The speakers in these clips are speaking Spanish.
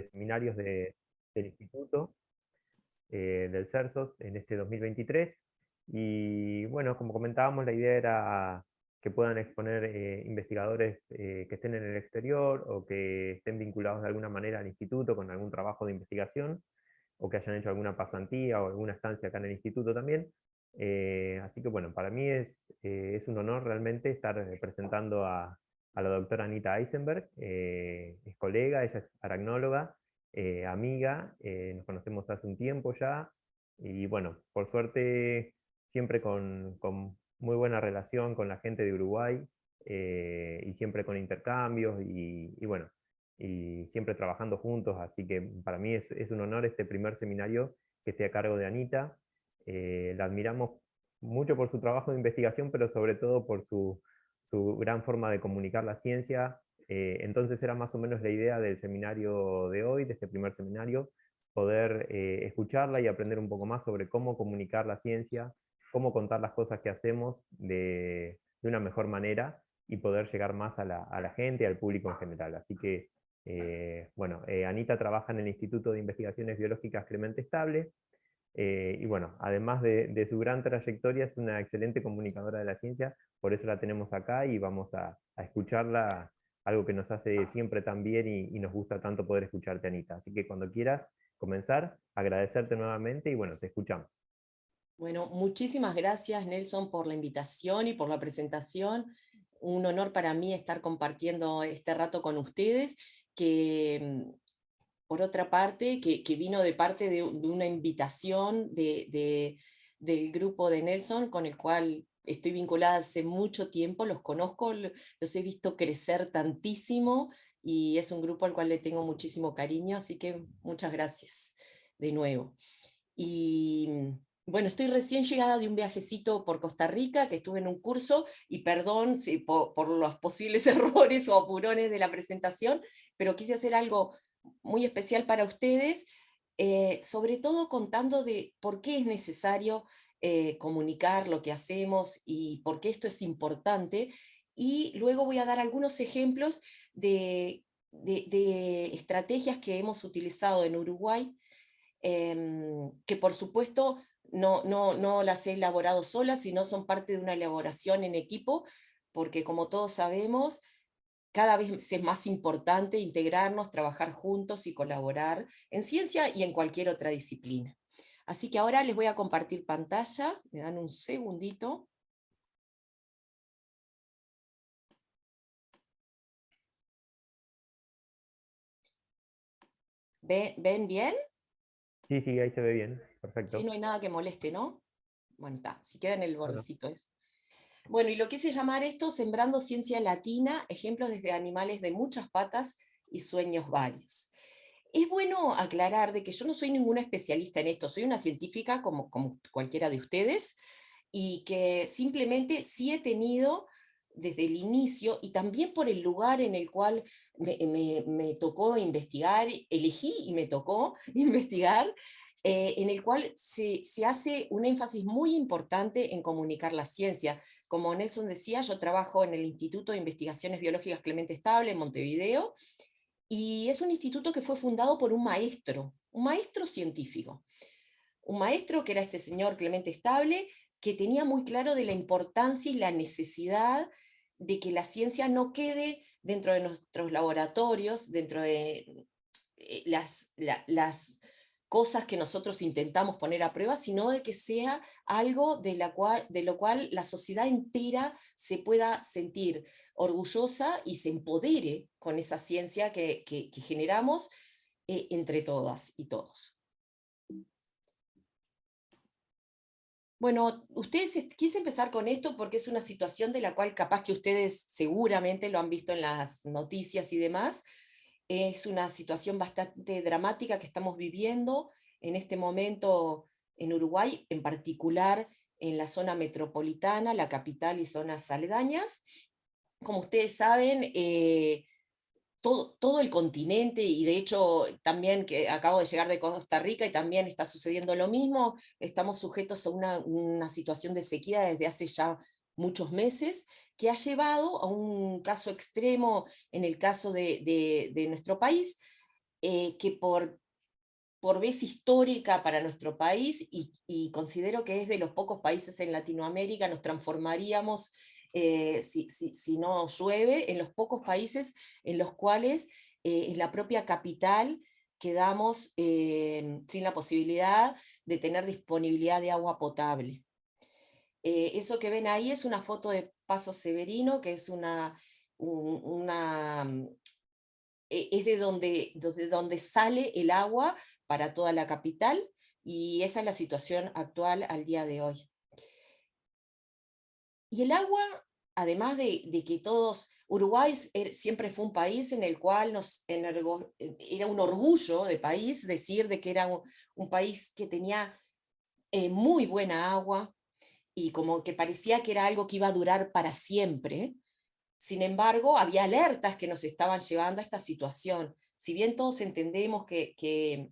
seminarios del instituto, del CERSOS, en este 2023. Y bueno, como comentábamos, la idea era que puedan exponer investigadores que estén en el exterior o que estén vinculados de alguna manera al instituto con algún trabajo de investigación, o que hayan hecho alguna pasantía o alguna estancia acá en el instituto también. Así que bueno, para mí es un honor realmente estar presentando a la doctora Anita Eisenberg. Es colega, ella es aracnóloga, amiga, nos conocemos hace un tiempo ya, y bueno, por suerte siempre con muy buena relación con la gente de Uruguay, y siempre con intercambios, y bueno, y siempre trabajando juntos, así que para mí es un honor este primer seminario que esté a cargo de Anita. La admiramos mucho por su trabajo de investigación, pero sobre todo por su gran forma de comunicar la ciencia. Entonces era más o menos la idea del seminario de hoy, de este primer seminario, poder escucharla y aprender un poco más sobre cómo comunicar la ciencia, cómo contar las cosas que hacemos de una mejor manera, y poder llegar más a la gente, al público en general. Así que, bueno, Anita trabaja en el Instituto de Investigaciones Biológicas Clemente Estable, y bueno, además de su gran trayectoria, es una excelente comunicadora de la ciencia, por eso la tenemos acá y vamos a escucharla, algo que nos hace siempre tan bien, y nos gusta tanto poder escucharte, Anita. Así que cuando quieras comenzar, agradecerte nuevamente y bueno, te escuchamos. Bueno, muchísimas gracias, Nelson, por la invitación y por la presentación. Un honor para mí estar compartiendo este rato con ustedes, que por otra parte, que vino de parte de una invitación del grupo de Nelson, con el cual estoy vinculada hace mucho tiempo, los conozco, los he visto crecer tantísimo, y es un grupo al cual le tengo muchísimo cariño, así que muchas gracias de nuevo. Y bueno, estoy recién llegada de un viajecito por Costa Rica, que estuve en un curso, y perdón si por los posibles errores o apurones de la presentación, pero quise hacer algo muy especial para ustedes, sobre todo contando de por qué es necesario comunicar lo que hacemos y por qué esto es importante. Y luego voy a dar algunos ejemplos de estrategias que hemos utilizado en Uruguay, que por supuesto no las he elaborado sola, sino son parte de una elaboración en equipo, porque como todos sabemos, cada vez es más importante integrarnos, trabajar juntos y colaborar en ciencia y en cualquier otra disciplina. Así que ahora les voy a compartir pantalla, me dan un segundito. ¿Ven bien? Sí, sí, ahí se ve bien, Sí, perfecto. no hay nada que moleste, ¿no? Bueno, está, si queda en el No, no. bordecito es. Bueno, y lo quise llamar esto Sembrando Ciencia Latina, ejemplos desde animales de muchas patas y sueños varios. Es bueno aclarar de que yo no soy ninguna especialista en esto, soy una científica como cualquiera de ustedes, y que simplemente sí he tenido desde el inicio, y también por el lugar en el cual me tocó investigar, elegí y me tocó investigar, en el cual se hace un énfasis muy importante en comunicar la ciencia. Como Nelson decía, yo trabajo en el Instituto de Investigaciones Biológicas Clemente Estable en Montevideo, y es un instituto que fue fundado por un maestro científico, un maestro que era este señor Clemente Estable, que tenía muy claro de la importancia y la necesidad de que la ciencia no quede dentro de nuestros laboratorios, dentro de las cosas que nosotros intentamos poner a prueba, sino de que sea algo de lo cual la sociedad entera se pueda sentir orgullosa y se empodere con esa ciencia que generamos entre todas y todos. Bueno, quise empezar con esto porque es una situación de la cual capaz que ustedes seguramente lo han visto en las noticias y demás. Es una situación bastante dramática que estamos viviendo en este momento en Uruguay, en particular en la zona metropolitana, la capital y zonas aledañas. Como ustedes saben, todo el continente, y de hecho también que acabo de llegar de Costa Rica y también está sucediendo lo mismo, estamos sujetos a una situación de sequía desde hace ya muchos meses, que ha llevado a un caso extremo en el caso de nuestro país, que por vez histórica para nuestro país, y considero que es de los pocos países en Latinoamérica, nos transformaríamos, si no llueve, en los pocos países en los cuales en la propia capital quedamos sin la posibilidad de tener disponibilidad de agua potable. Eso que ven ahí es una foto de Paso Severino, que es es de donde sale el agua para toda la capital, y esa es la situación actual al día de hoy. Y el agua, además de que todos, Uruguay siempre fue un país en el cual era un orgullo de país decir de que era un país que tenía muy buena agua, y como que parecía que era algo que iba a durar para siempre. Sin embargo, había alertas que nos estaban llevando a esta situación. Si bien todos entendemos que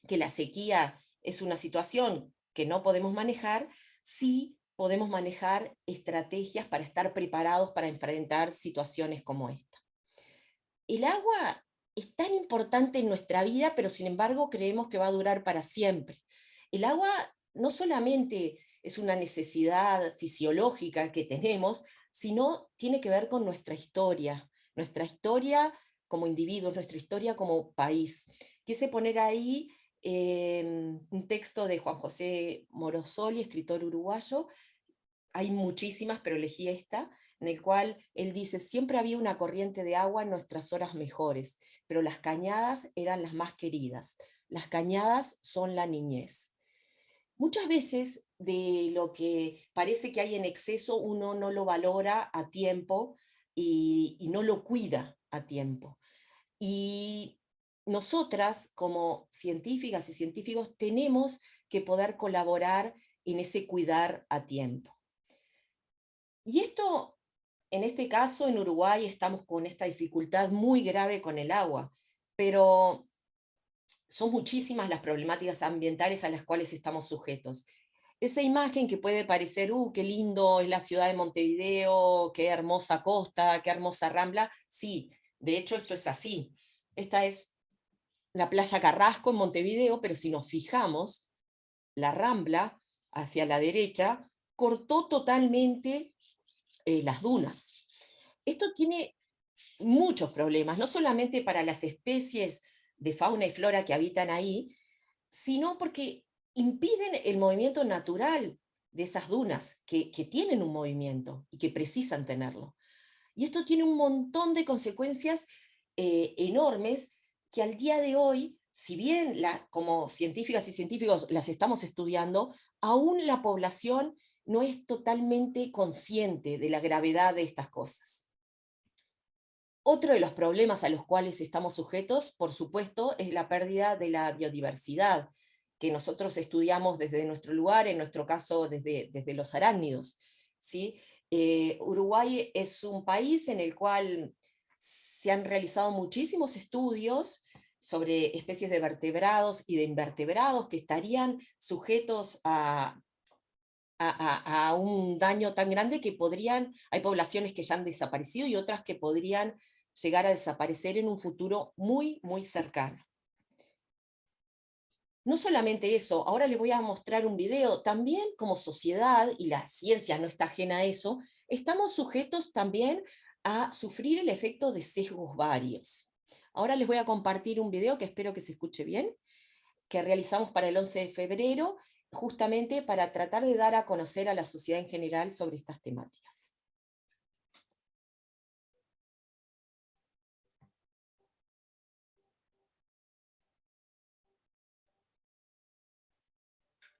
la sequía es una situación que no podemos manejar, sí podemos manejar estrategias para estar preparados para enfrentar situaciones como esta. El agua es tan importante en nuestra vida, pero sin embargo creemos que va a durar para siempre. El agua no solamente es una necesidad fisiológica que tenemos, sino tiene que ver con nuestra historia como individuos, nuestra historia como país. Quise poner ahí un texto de Juan José Morosoli, escritor uruguayo. Hay muchísimas, pero elegí esta, en el cual él dice: siempre había una corriente de agua en nuestras horas mejores, pero las cañadas eran las más queridas. Las cañadas son la niñez. Muchas veces de lo que parece que hay en exceso uno no lo valora a tiempo, y no lo cuida a tiempo. Y nosotras, como científicas y científicos, tenemos que poder colaborar en ese cuidar a tiempo. Y esto, en este caso, en Uruguay estamos con esta dificultad muy grave con el agua, pero son muchísimas las problemáticas ambientales a las cuales estamos sujetos. Esa imagen que puede parecer, qué lindo es la ciudad de Montevideo, qué hermosa costa, qué hermosa rambla, sí, de hecho esto es así. Esta es la playa Carrasco en Montevideo, pero si nos fijamos, la rambla hacia la derecha cortó totalmente las dunas. Esto tiene muchos problemas, no solamente para las especies de fauna y flora que habitan ahí, sino porque impiden el movimiento natural de esas dunas, que tienen un movimiento y que precisan tenerlo. Y esto tiene un montón de consecuencias enormes, que al día de hoy, si bien como científicas y científicos las estamos estudiando, aún la población no es totalmente consciente de la gravedad de estas cosas. Otro de los problemas a los cuales estamos sujetos, por supuesto, es la pérdida de la biodiversidad, que nosotros estudiamos desde nuestro lugar, en nuestro caso desde los arácnidos, ¿sí? Uruguay es un país en el cual se han realizado muchísimos estudios sobre especies de vertebrados y de invertebrados que estarían sujetos a un daño tan grande que hay poblaciones que ya han desaparecido y otras que podrían llegar a desaparecer en un futuro muy, muy cercano. No solamente eso, ahora les voy a mostrar un video. También como sociedad, y la ciencia no está ajena a eso, estamos sujetos también a sufrir el efecto de sesgos varios. Ahora les voy a compartir un video que espero que se escuche bien, que realizamos para el 11 de febrero, justamente para tratar de dar a conocer a la sociedad en general sobre estas temáticas.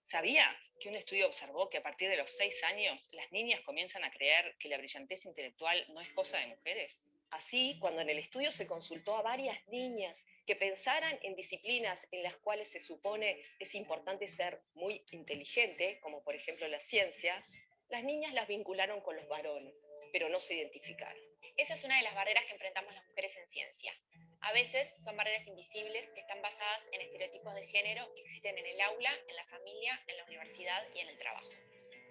¿Sabías que un estudio observó que a partir de los 6 años las niñas comienzan a creer que la brillantez intelectual no es cosa de mujeres? Así, cuando en el estudio se consultó a varias niñas que pensaran en disciplinas en las cuales se supone es importante ser muy inteligente, como por ejemplo la ciencia, las niñas las vincularon con los varones, pero no se identificaron. Esa es una de las barreras que enfrentamos las mujeres en ciencia. A veces son barreras invisibles que están basadas en estereotipos de género que existen en el aula, en la familia, en la universidad y en el trabajo.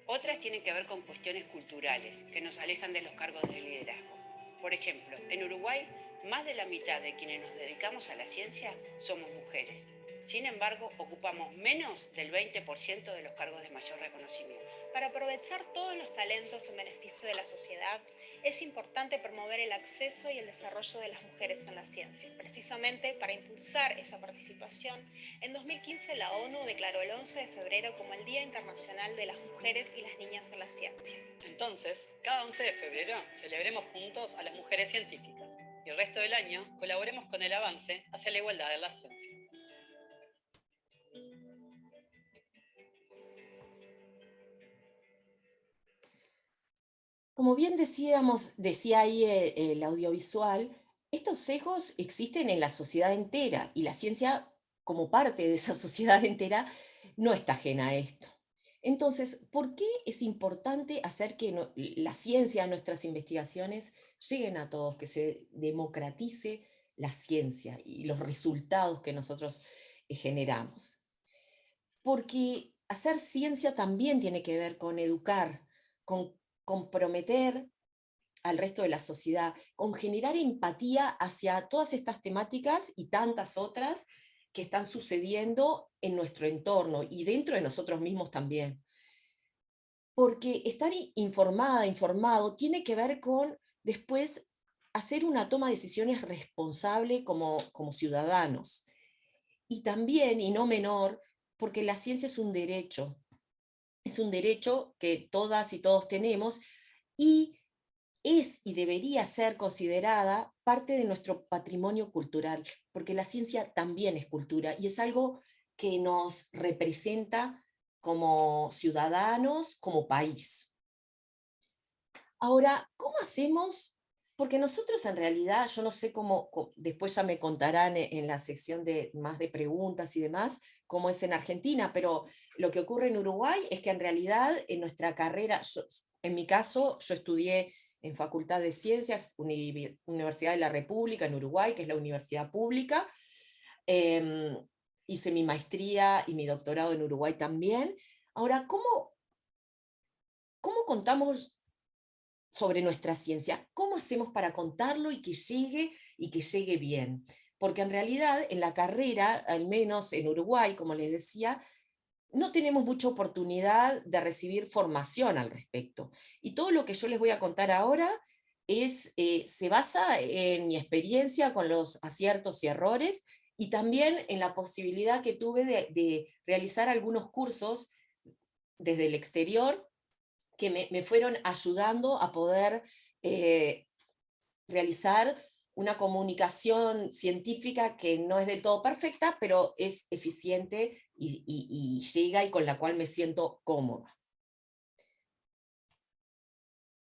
Otras tienen que ver con cuestiones culturales que nos alejan de los cargos de liderazgo. Por ejemplo, en Uruguay Más de la mitad de quienes nos dedicamos a la ciencia somos mujeres. Sin embargo, ocupamos menos del 20% de los cargos de mayor reconocimiento. Para aprovechar todos los talentos en beneficio de la sociedad, es importante promover el acceso y el desarrollo de las mujeres en la ciencia. Precisamente para impulsar esa participación, en 2015 la ONU declaró el 11 de febrero como el Día Internacional de las Mujeres y las Niñas en la Ciencia. Entonces, cada 11 de febrero celebremos juntos a las mujeres científicas y el resto del año colaboremos con el avance hacia la igualdad en la ciencia. Como bien decía ahí el audiovisual, estos sesgos existen en la sociedad entera y la ciencia, como parte de esa sociedad entera, no está ajena a esto. Entonces, ¿por qué es importante hacer que la ciencia, nuestras investigaciones, lleguen a todos, que se democratice la ciencia y los resultados que nosotros generamos? Porque hacer ciencia también tiene que ver con educar, con comprometer al resto de la sociedad, con generar empatía hacia todas estas temáticas y tantas otras que están sucediendo en nuestro entorno y dentro de nosotros mismos también. Porque estar informado, tiene que ver con después hacer una toma de decisiones responsable como ciudadanos. Y también, y no menor, porque la ciencia es un derecho que todas y todos tenemos, y es y debería ser considerada parte de nuestro patrimonio cultural, porque la ciencia también es cultura y es algo que nos representa como ciudadanos, como país. Ahora, ¿cómo hacemos? Porque nosotros en realidad, yo no sé cómo, después ya me contarán en la sección más de preguntas y demás, cómo es en Argentina, pero lo que ocurre en Uruguay es que en realidad en nuestra carrera, en mi caso, yo estudié en Facultad de Ciencias, Universidad de la República en Uruguay, que es la universidad pública. Hice mi maestría y mi doctorado en Uruguay también. Ahora, ¿cómo contamos sobre nuestra ciencia? ¿Cómo hacemos para contarlo y que llegue bien? Porque en realidad en la carrera, al menos en Uruguay, como les decía, no tenemos mucha oportunidad de recibir formación al respecto. Y todo lo que yo les voy a contar ahora se basa en mi experiencia con los aciertos y errores y también en la posibilidad que tuve de realizar algunos cursos desde el exterior que me fueron ayudando a poder realizar una comunicación científica que no es del todo perfecta, pero es eficiente y llega y con la cual me siento cómoda.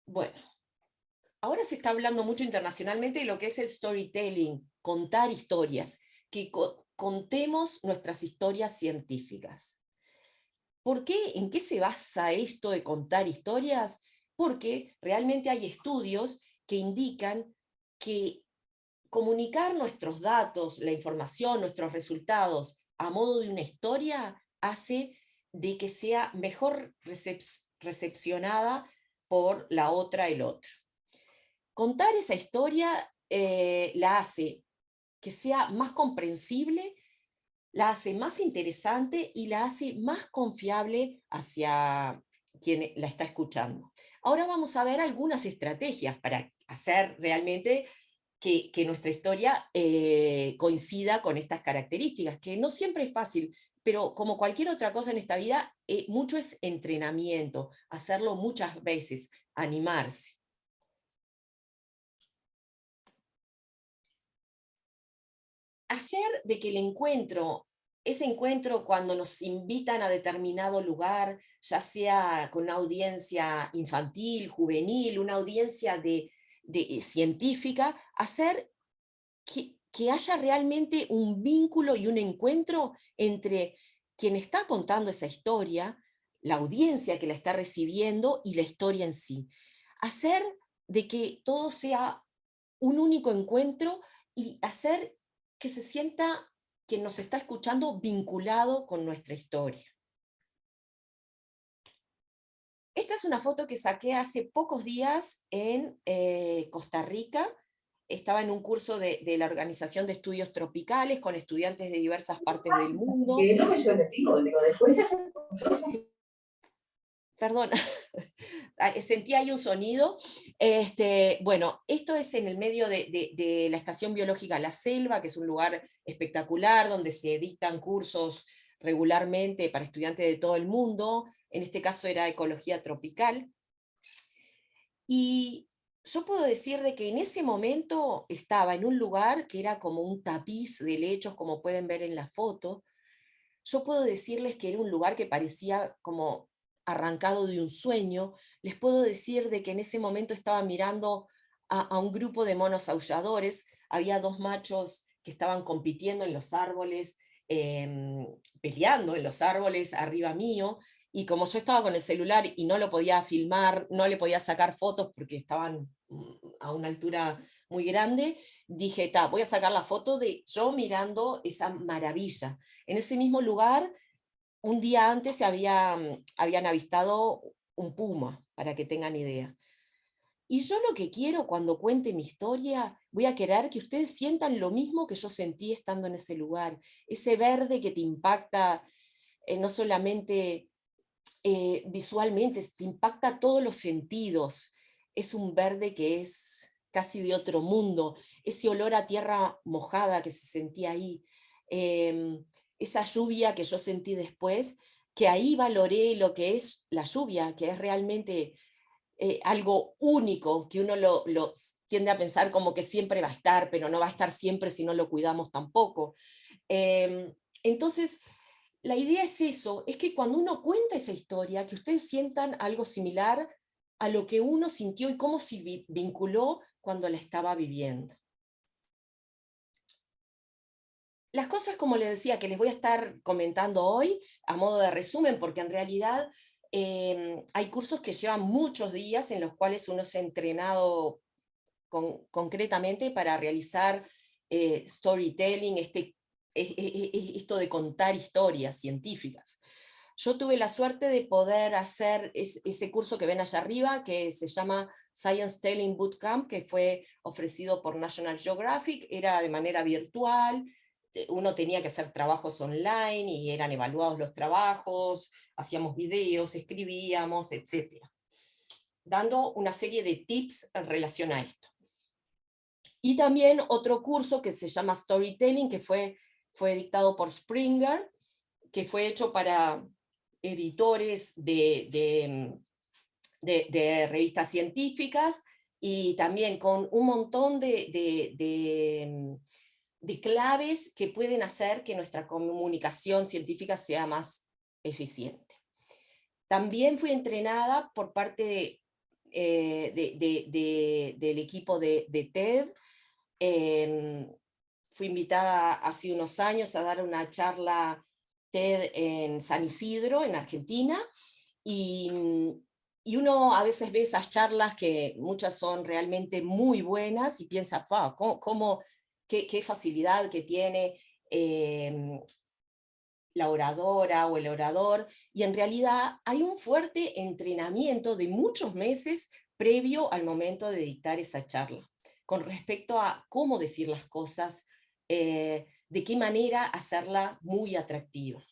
Bueno, ahora se está hablando mucho internacionalmente de lo que es el storytelling, contar historias, que contemos nuestras historias científicas. ¿Por qué? ¿En qué se basa esto de contar historias? Porque realmente hay estudios que indican que comunicar nuestros datos, la información, nuestros resultados a modo de una historia hace de que sea mejor recepcionada por la otra, el otro. Contar esa historia la hace que sea más comprensible, la hace más interesante y la hace más confiable hacia quien la está escuchando. Ahora vamos a ver algunas estrategias para hacer realmente que nuestra historia coincida con estas características, que no siempre es fácil, pero como cualquier otra cosa en esta vida, mucho es entrenamiento, hacerlo muchas veces, animarse. Hacer de que ese encuentro cuando nos invitan a determinado lugar, ya sea con una audiencia infantil, juvenil, una audiencia científica, hacer que haya realmente un vínculo y un encuentro entre quien está contando esa historia, la audiencia que la está recibiendo y la historia en sí. Hacer de que todo sea un único encuentro y hacer que se sienta quien nos está escuchando vinculado con nuestra historia. Esta es una foto que saqué hace pocos días en Costa Rica, estaba en un curso de la Organización de Estudios Tropicales con estudiantes de diversas partes del mundo. Es lo que yo les digo, después se hace... Perdón, sentí ahí un sonido. Bueno, esto es en el medio de la Estación Biológica La Selva, que es un lugar espectacular, donde se dictan cursos regularmente para estudiantes de todo el mundo. En este caso era Ecología Tropical. Y yo puedo decir de que en ese momento estaba en un lugar que era como un tapiz de helechos, como pueden ver en la foto. Yo puedo decirles que era un lugar que parecía como arrancado de un sueño. Les puedo decir de que en ese momento estaba mirando a un grupo de monos aulladores. Había 2 machos que estaban compitiendo en los árboles, peleando en los árboles arriba mío, y como yo estaba con el celular y no lo podía filmar, no le podía sacar fotos porque estaban a una altura muy grande, dije, voy a sacar la foto de yo mirando esa maravilla. En ese mismo lugar, un día antes habían avistado un puma, para que tengan idea. Y yo lo que quiero cuando cuente mi historia, voy a querer que ustedes sientan lo mismo que yo sentí estando en ese lugar. Ese verde que te impacta no solamente visualmente, te impacta todos los sentidos. Es un verde que es casi de otro mundo. Ese olor a tierra mojada que se sentía ahí. Esa lluvia que yo sentí después, que ahí valoré lo que es la lluvia, que es realmente algo único, que uno lo tiende a pensar como que siempre va a estar, pero no va a estar siempre si no lo cuidamos tampoco. Entonces, la idea es eso, es que cuando uno cuenta esa historia, que ustedes sientan algo similar a lo que uno sintió y cómo se vinculó cuando la estaba viviendo. Las cosas, como les decía, que les voy a estar comentando hoy, a modo de resumen, porque en realidad hay cursos que llevan muchos días en los cuales uno se ha entrenado concretamente para realizar storytelling, esto de contar historias científicas. Yo tuve la suerte de poder hacer ese curso que ven allá arriba, que se llama Science Telling Bootcamp, que fue ofrecido por National Geographic, era de manera virtual, uno tenía que hacer trabajos online y eran evaluados los trabajos, hacíamos videos, escribíamos, etc. Dando una serie de tips en relación a esto. Y también otro curso que se llama Storytelling, que fue dictado por Springer, que fue hecho para editores de revistas científicas, y también con un montón de claves que pueden hacer que nuestra comunicación científica sea más eficiente. También fui entrenada por parte del equipo de TED. Fui invitada hace unos años a dar una charla TED en San Isidro, en Argentina, y uno a veces ve esas charlas que muchas son realmente muy buenas y piensa, qué facilidad que tiene la oradora o el orador, y en realidad hay un fuerte entrenamiento de muchos meses previo al momento de dictar esa charla, con respecto a cómo decir las cosas, de qué manera hacerla muy atractiva.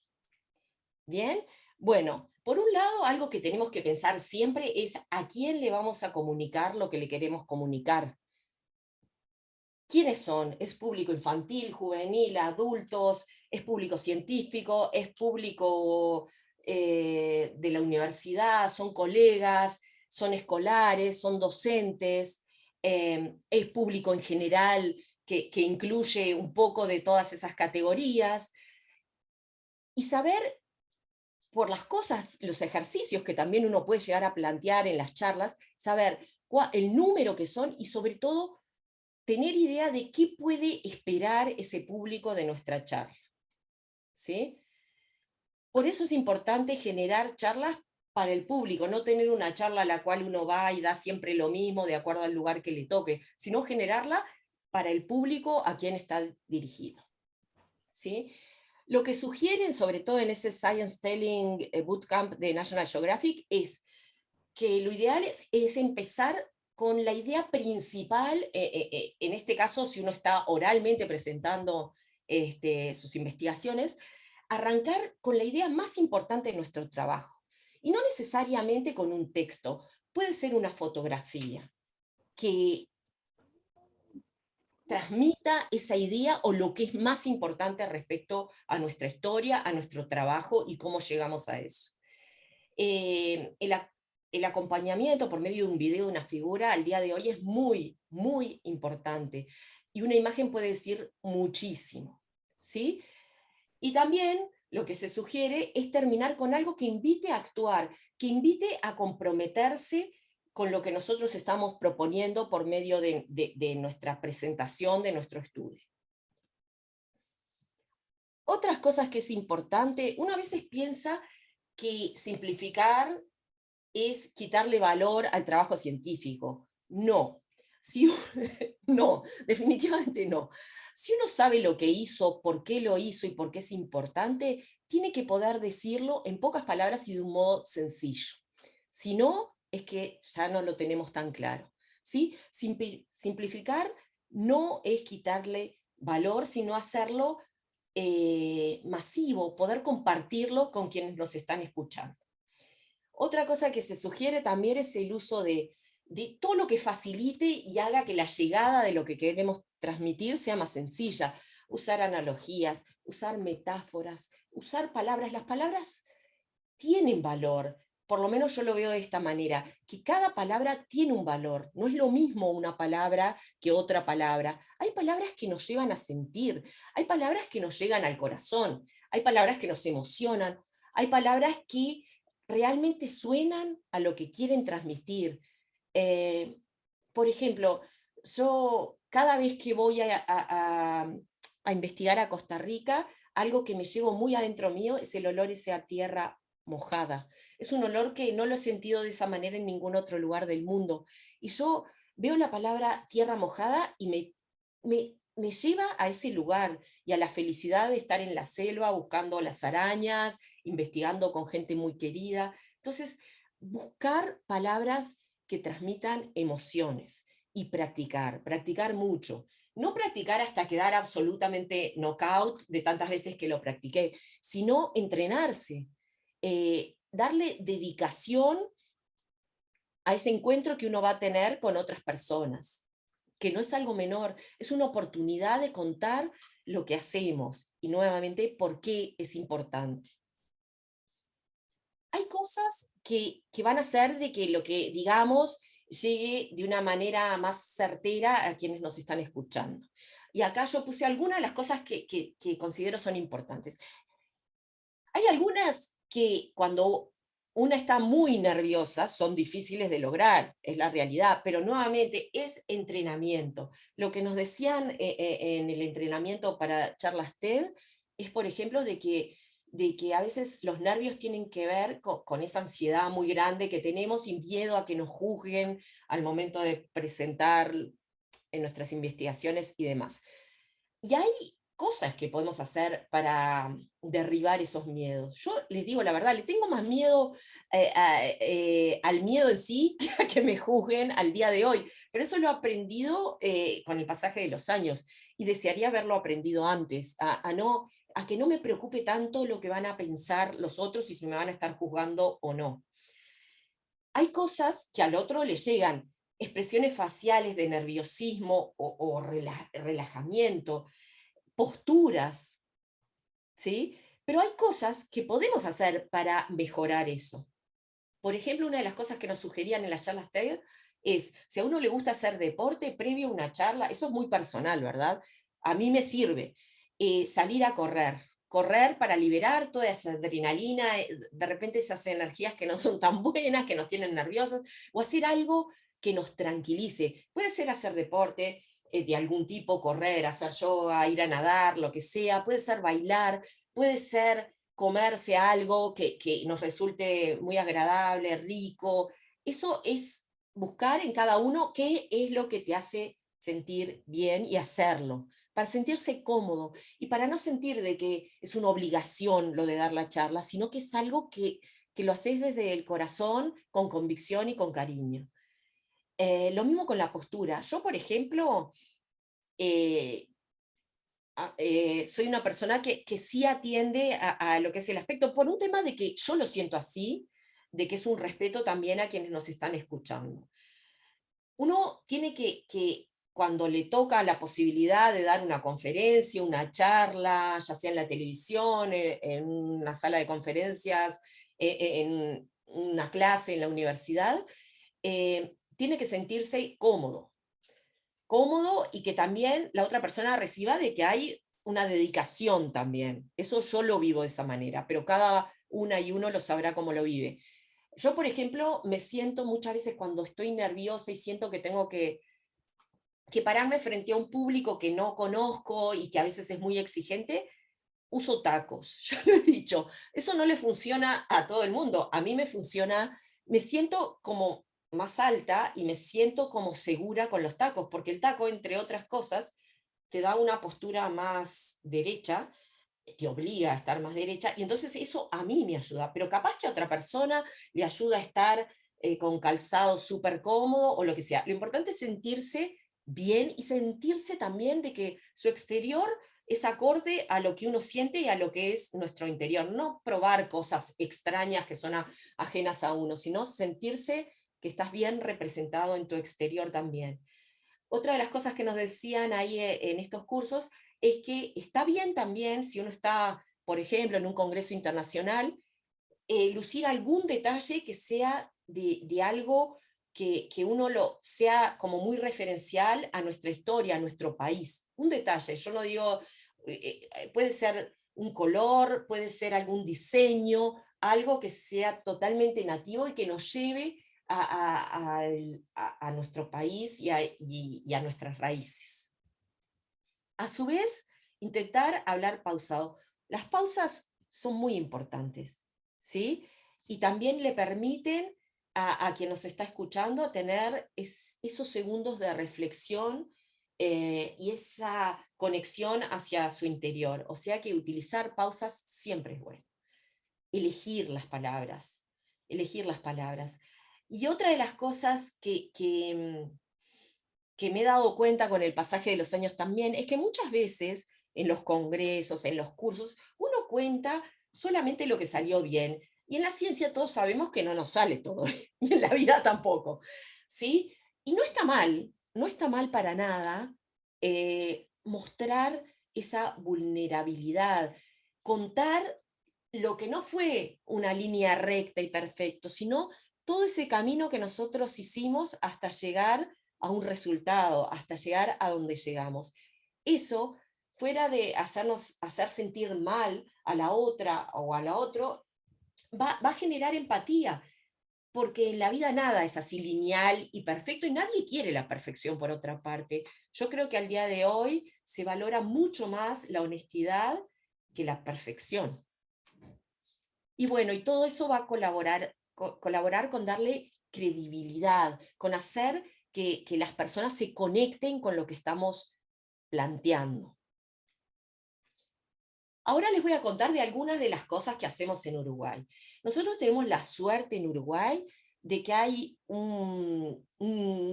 ¿Bien? Bueno, por un lado, algo que tenemos que pensar siempre es a quién le vamos a comunicar lo que le queremos comunicar. ¿Quiénes son? ¿Es público infantil, juvenil, adultos? ¿Es público científico? ¿Es público de la universidad? ¿Son colegas? ¿Son escolares? ¿Son docentes? ¿Es público en general que incluye un poco de todas esas categorías? Y saber por las cosas, los ejercicios que también uno puede llegar a plantear en las charlas, saber el número que son y sobre todo tener idea de qué puede esperar ese público de nuestra charla. ¿Sí? Por eso es importante generar charlas para el público, no tener una charla a la cual uno va y da siempre lo mismo de acuerdo al lugar que le toque, sino generarla para el público a quien está dirigido. ¿Sí? Lo que sugieren, sobre todo en ese Science Telling Bootcamp de National Geographic, es que lo ideal es empezar con la idea principal, en este caso, si uno está oralmente presentando sus investigaciones, arrancar con la idea más importante de nuestro trabajo. Y no necesariamente con un texto, puede ser una fotografía que transmita esa idea o lo que es más importante respecto a nuestra historia, a nuestro trabajo y cómo llegamos a eso. El acompañamiento por medio de un video, una figura, al día de hoy es muy, muy importante. Y una imagen puede decir muchísimo, ¿sí? Y también lo que se sugiere es terminar con algo que invite a actuar, que invite a comprometerse con lo que nosotros estamos proponiendo por medio de nuestra presentación, de nuestro estudio. Otras cosas que es importante, uno a veces piensa que simplificar es quitarle valor al trabajo científico. No, no, definitivamente no. Si uno sabe lo que hizo, por qué lo hizo y por qué es importante, tiene que poder decirlo en pocas palabras y de un modo sencillo. Si no, es que ya no lo tenemos tan claro, ¿sí? Simplificar no es quitarle valor, sino hacerlo masivo, poder compartirlo con quienes nos están escuchando. Otra cosa que se sugiere también es el uso de todo lo que facilite y haga que la llegada de lo que queremos transmitir sea más sencilla. Usar analogías, usar metáforas, usar palabras. Las palabras tienen valor, por lo menos yo lo veo de esta manera, que cada palabra tiene un valor. No es lo mismo una palabra que otra palabra. Hay palabras que nos llevan a sentir, hay palabras que nos llegan al corazón, hay palabras que nos emocionan, hay palabras que realmente suenan a lo que quieren transmitir. Por ejemplo, yo cada vez que voy a investigar a Costa Rica, algo que me llevo muy adentro mío es el olor ese a tierra mojada. Es un olor que no lo he sentido de esa manera en ningún otro lugar del mundo. Y yo veo la palabra tierra mojada y me lleva a ese lugar y a la felicidad de estar en la selva buscando las arañas, investigando con gente muy querida. Entonces, buscar palabras que transmitan emociones y practicar mucho. No practicar hasta quedar absolutamente knockout de tantas veces que lo practiqué, sino entrenarse, darle dedicación a ese encuentro que uno va a tener con otras personas, que no es algo menor, es una oportunidad de contar lo que hacemos y nuevamente por qué es importante. Hay cosas que van a hacer de que lo que digamos llegue de una manera más certera a quienes nos están escuchando. Y acá yo puse algunas de las cosas que considero son importantes. Hay algunas que cuando una está muy nerviosa son difíciles de lograr, es la realidad, pero nuevamente es entrenamiento. Lo que nos decían en el entrenamiento para charlas TED es, por ejemplo, de que a veces los nervios tienen que ver con esa ansiedad muy grande que tenemos y miedo a que nos juzguen al momento de presentar en nuestras investigaciones y demás. Y hay cosas que podemos hacer para derribar esos miedos. Yo les digo la verdad, le tengo más miedo al miedo en sí que a que me juzguen al día de hoy, pero eso lo he aprendido con el pasaje de los años y desearía haberlo aprendido antes, a que no me preocupe tanto lo que van a pensar los otros y si me van a estar juzgando o no. Hay cosas que al otro le llegan, expresiones faciales de nerviosismo o relajamiento, posturas, ¿sí? Pero hay cosas que podemos hacer para mejorar eso. Por ejemplo, una de las cosas que nos sugerían en las charlas TED es, si a uno le gusta hacer deporte previo a una charla, eso es muy personal, ¿verdad? A mí me sirve salir a correr para liberar toda esa adrenalina, de repente esas energías que no son tan buenas, que nos tienen nerviosos, o hacer algo que nos tranquilice. Puede ser hacer deporte de algún tipo, correr, hacer yoga, ir a nadar, lo que sea, puede ser bailar, puede ser comerse algo que nos resulte muy agradable, rico. Eso es buscar en cada uno qué es lo que te hace sentir bien y hacerlo, para sentirse cómodo y para no sentir de que es una obligación lo de dar la charla, sino que es algo que lo haces desde el corazón, con convicción y con cariño. Lo mismo con la postura. Yo, por ejemplo, soy una persona que sí atiende a lo que es el aspecto, por un tema de que yo lo siento así, de que es un respeto también a quienes nos están escuchando. Uno tiene que cuando le toca la posibilidad de dar una conferencia, una charla, ya sea en la televisión, en una sala de conferencias, en una clase en la universidad, tiene que sentirse cómodo. Cómodo y que también la otra persona reciba de que hay una dedicación también. Eso yo lo vivo de esa manera, pero cada una y uno lo sabrá cómo lo vive. Yo, por ejemplo, me siento muchas veces cuando estoy nerviosa y siento que tengo que pararme frente a un público que no conozco y que a veces es muy exigente, uso tacos. Yo lo he dicho, eso no le funciona a todo el mundo. A mí me funciona, me siento como más alta y me siento como segura con los tacos, porque el taco, entre otras cosas, te da una postura más derecha, te obliga a estar más derecha, y entonces eso a mí me ayuda, pero capaz que a otra persona le ayuda a estar con calzado súper cómodo o lo que sea. Lo importante es sentirse bien y sentirse también de que su exterior es acorde a lo que uno siente y a lo que es nuestro interior. No probar cosas extrañas que son ajenas a uno, sino sentirse que estás bien representado en tu exterior también. Otra de las cosas que nos decían ahí en estos cursos es que está bien también, si uno está, por ejemplo, en un congreso internacional, lucir algún detalle que sea de algo que uno lo sea como muy referencial a nuestra historia, a nuestro país. Un detalle, yo no digo, puede ser un color, puede ser algún diseño, algo que sea totalmente nativo y que nos lleve a nuestro país y a nuestras raíces. A su vez, intentar hablar pausado. Las pausas son muy importantes, ¿sí? Y también le permiten a quien nos está escuchando tener esos segundos de reflexión y esa conexión hacia su interior. O sea que utilizar pausas siempre es bueno. Elegir las palabras, elegir las palabras. Y otra de las cosas que me he dado cuenta con el pasaje de los años también, es que muchas veces en los congresos, en los cursos, uno cuenta solamente lo que salió bien. Y en la ciencia todos sabemos que no nos sale todo, y en la vida tampoco. ¿Sí? Y no está mal, no está mal para nada mostrar esa vulnerabilidad, contar lo que no fue una línea recta y perfecta, sino todo ese camino que nosotros hicimos hasta llegar a un resultado, hasta llegar a donde llegamos. Eso, fuera de hacer sentir mal a la otra o a la otro, va a generar empatía, porque en la vida nada es así lineal y perfecto, y nadie quiere la perfección por otra parte. Yo creo que al día de hoy se valora mucho más la honestidad que la perfección. Y bueno, y todo eso va a colaborar con darle credibilidad, con hacer que las personas se conecten con lo que estamos planteando. Ahora les voy a contar de algunas de las cosas que hacemos en Uruguay. Nosotros tenemos la suerte en Uruguay de que hay un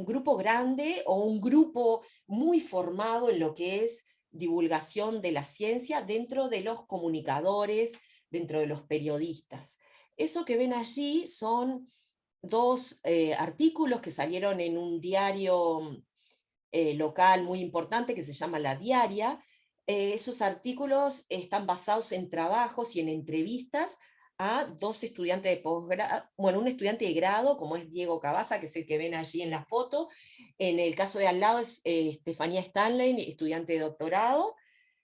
grupo grande o un grupo muy formado en lo que es divulgación de la ciencia dentro de los comunicadores, dentro de los periodistas. Eso que ven allí son dos artículos que salieron en un diario local muy importante que se llama La Diaria. Esos artículos están basados en trabajos y en entrevistas a dos estudiantes de posgrado, bueno, un estudiante de grado, como es Diego Cabaza, que es el que ven allí en la foto. En el caso de al lado es Estefanía Stanley, estudiante de doctorado,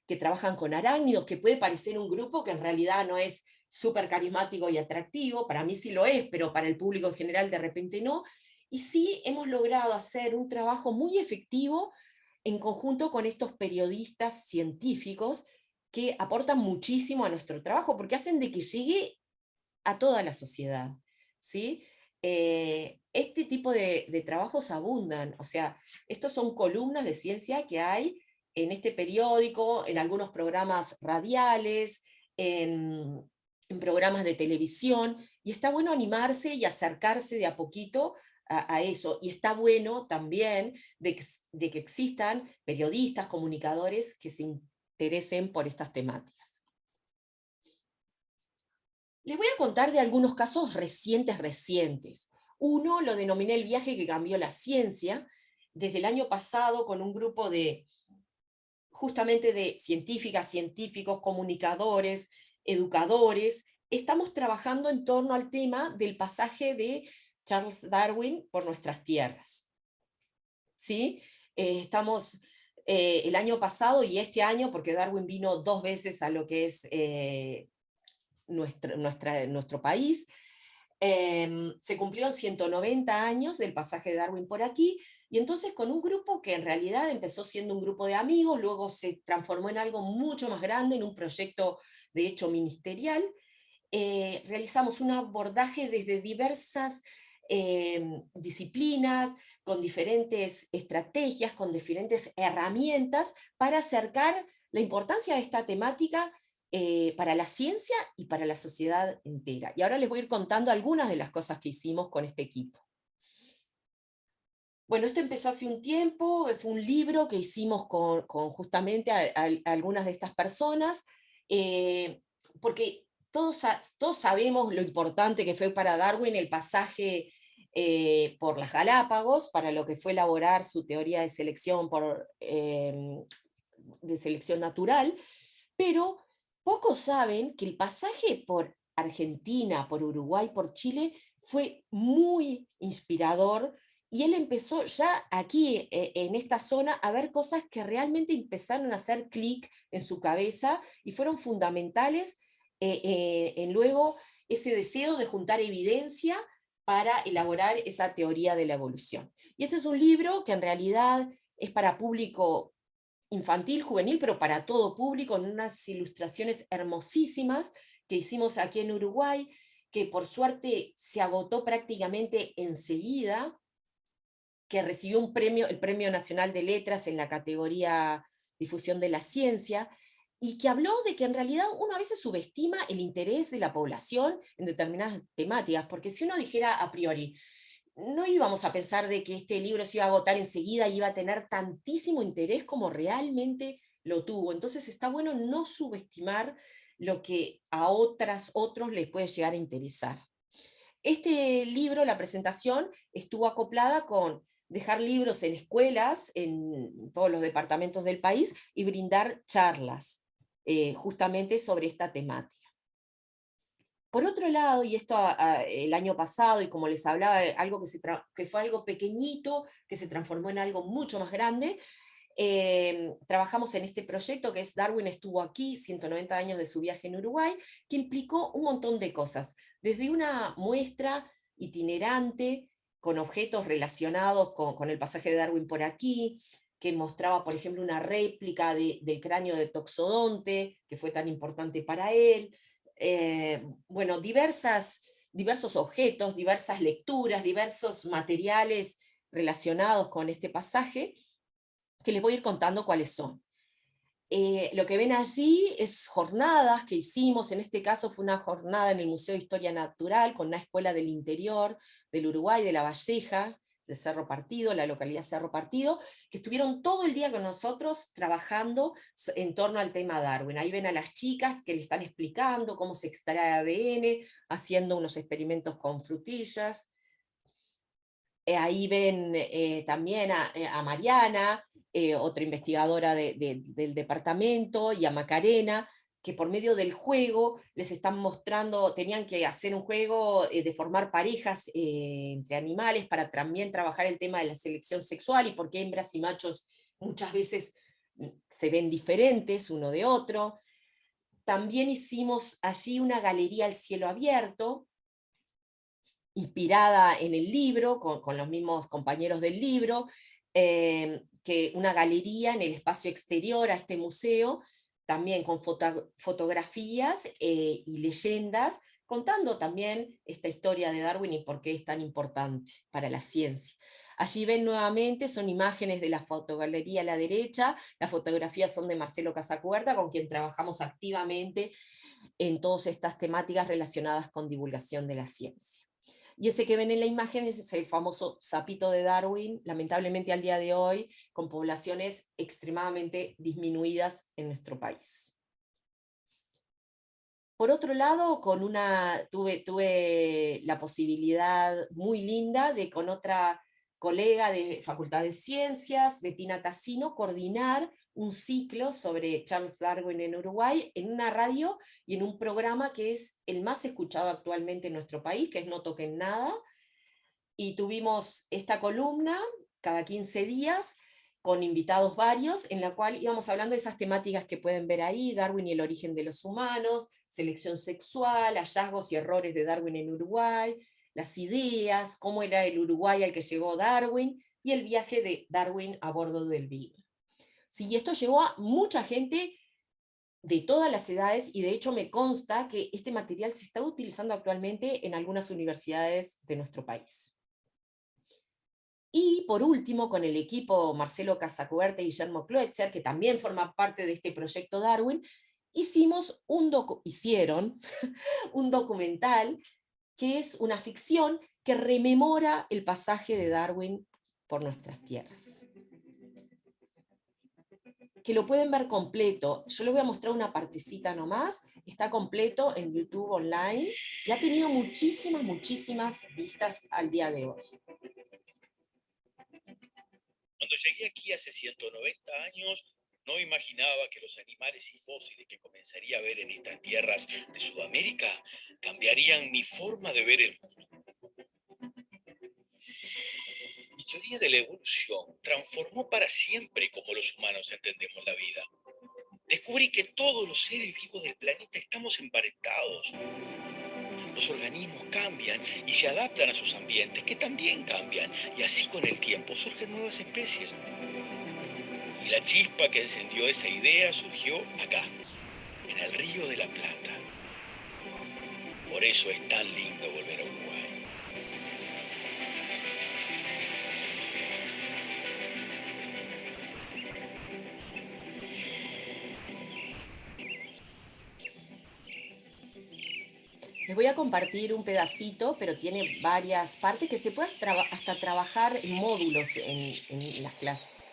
que trabajan con arácnidos, que puede parecer un grupo que en realidad no es súper carismático y atractivo, para mí sí lo es, pero para el público en general de repente no, y sí hemos logrado hacer un trabajo muy efectivo en conjunto con estos periodistas científicos que aportan muchísimo a nuestro trabajo, porque hacen de que llegue a toda la sociedad, ¿sí? Este tipo de trabajos abundan, o sea, estos son columnas de ciencia que hay en este periódico, en algunos programas radiales, en programas de televisión, y está bueno animarse y acercarse de a poquito a eso. Y está bueno también de que existan periodistas, comunicadores que se interesen por estas temáticas. Les voy a contar de algunos casos recientes. Uno lo denominé el viaje que cambió la ciencia. Desde el año pasado, con un grupo justamente de científicas, científicos, comunicadores, educadores, estamos trabajando en torno al tema del pasaje de Charles Darwin por nuestras tierras. ¿Sí? Estamos el año pasado y este año, porque Darwin vino 2 veces a lo que es nuestro país, se cumplieron 190 años del pasaje de Darwin por aquí, y entonces con un grupo que en realidad empezó siendo un grupo de amigos, luego se transformó en algo mucho más grande, en un proyecto de hecho ministerial, realizamos un abordaje desde diversas disciplinas, con diferentes estrategias, con diferentes herramientas, para acercar la importancia de esta temática para la ciencia y para la sociedad entera. Y ahora les voy a ir contando algunas de las cosas que hicimos con este equipo. Bueno, esto empezó hace un tiempo, fue un libro que hicimos con justamente algunas de estas personas, porque todos sabemos lo importante que fue para Darwin el pasaje por las Galápagos, para lo que fue elaborar su teoría de selección, de selección natural, pero pocos saben que el pasaje por Argentina, por Uruguay, por Chile, fue muy inspirador, y él empezó ya aquí, en esta zona, a ver cosas que realmente empezaron a hacer clic en su cabeza, y fueron fundamentales en luego ese deseo de juntar evidencia para elaborar esa teoría de la evolución. Y este es un libro que en realidad es para público infantil, juvenil, pero para todo público, en unas ilustraciones hermosísimas que hicimos aquí en Uruguay, que por suerte se agotó prácticamente enseguida, que recibió un premio, el Premio Nacional de Letras en la categoría Difusión de la Ciencia, y que habló de que en realidad uno a veces subestima el interés de la población en determinadas temáticas, porque si uno dijera a priori, no íbamos a pensar de que este libro se iba a agotar enseguida y iba a tener tantísimo interés como realmente lo tuvo. Entonces está bueno no subestimar lo que a otros les puede llegar a interesar. Este libro, la presentación, estuvo acoplada con dejar libros en escuelas, en todos los departamentos del país, y brindar charlas justamente sobre esta temática. Por otro lado, y esto el año pasado, y como les hablaba, algo que fue algo pequeñito, que se transformó en algo mucho más grande, trabajamos en este proyecto que es Darwin estuvo aquí, 190 años de su viaje en Uruguay, que implicó un montón de cosas, desde una muestra itinerante, con objetos relacionados con el pasaje de Darwin por aquí, que mostraba, por ejemplo, una réplica del cráneo de Toxodonte, que fue tan importante para él. Bueno, diversos objetos, diversas lecturas, diversos materiales relacionados con este pasaje, que les voy a ir contando cuáles son. Lo que ven allí es jornadas que hicimos, en este caso fue una jornada en el Museo de Historia Natural, con una escuela del interior del Uruguay, de La Valleja, de Cerro Partido, la localidad Cerro Partido, que estuvieron todo el día con nosotros trabajando en torno al tema Darwin. Ahí ven a las chicas que le están explicando cómo se extrae ADN, haciendo unos experimentos con frutillas. Ahí ven también a Mariana, otra investigadora del departamento, y a Macarena, que por medio del juego les están mostrando, tenían que hacer un juego de formar parejas entre animales, para también trabajar el tema de la selección sexual, y por qué hembras y machos muchas veces se ven diferentes uno de otro. También hicimos allí una galería al cielo abierto, inspirada en el libro, con los mismos compañeros del libro, que una galería en el espacio exterior a este museo, también con fotografías y leyendas, contando también esta historia de Darwin y por qué es tan importante para la ciencia. Allí ven nuevamente, son imágenes de la fotogalería a la derecha, las fotografías son de Marcelo Casacuerta, con quien trabajamos activamente en todas estas temáticas relacionadas con divulgación de la ciencia. Y ese que ven en la imagen es el famoso sapito de Darwin, lamentablemente al día de hoy, con poblaciones extremadamente disminuidas en nuestro país. Por otro lado, tuve la posibilidad muy linda de con otra colega de Facultad de Ciencias, Bettina Tassino, coordinar un ciclo sobre Charles Darwin en Uruguay en una radio y en un programa que es el más escuchado actualmente en nuestro país, que es No Toquen Nada. Y tuvimos esta columna cada 15 días, con invitados varios, en la cual íbamos hablando de esas temáticas que pueden ver ahí: Darwin y el origen de los humanos, selección sexual, hallazgos y errores de Darwin en Uruguay, las ideas, cómo era el Uruguay al que llegó Darwin, y el viaje de Darwin a bordo del Beagle. Sí, y esto llegó a mucha gente de todas las edades, y de hecho me consta que este material se está utilizando actualmente en algunas universidades de nuestro país. Y por último, con el equipo Marcelo Casacuberta y Guillermo Kloetzer, que también forma parte de este proyecto Darwin, hicieron un documental que es una ficción que rememora el pasaje de Darwin por nuestras tierras. Que lo pueden ver completo. Yo les voy a mostrar una partecita nomás. Está completo en YouTube online y ha tenido muchísimas vistas al día de hoy. Cuando llegué aquí hace 190 años, no imaginaba que los animales y fósiles que comenzaría a ver en estas tierras de Sudamérica cambiarían mi forma de ver el mundo. Mi teoría de la evolución transformó para siempre cómo los humanos entendemos la vida. Descubrí que todos los seres vivos del planeta estamos emparentados. Los organismos cambian y se adaptan a sus ambientes, que también cambian, y así con el tiempo surgen nuevas especies. Y la chispa que encendió esa idea surgió acá, en el Río de la Plata. Por eso es tan lindo volver a Uruguay. Les voy a compartir un pedacito, pero tiene varias partes que se puede hasta trabajar en módulos en las clases.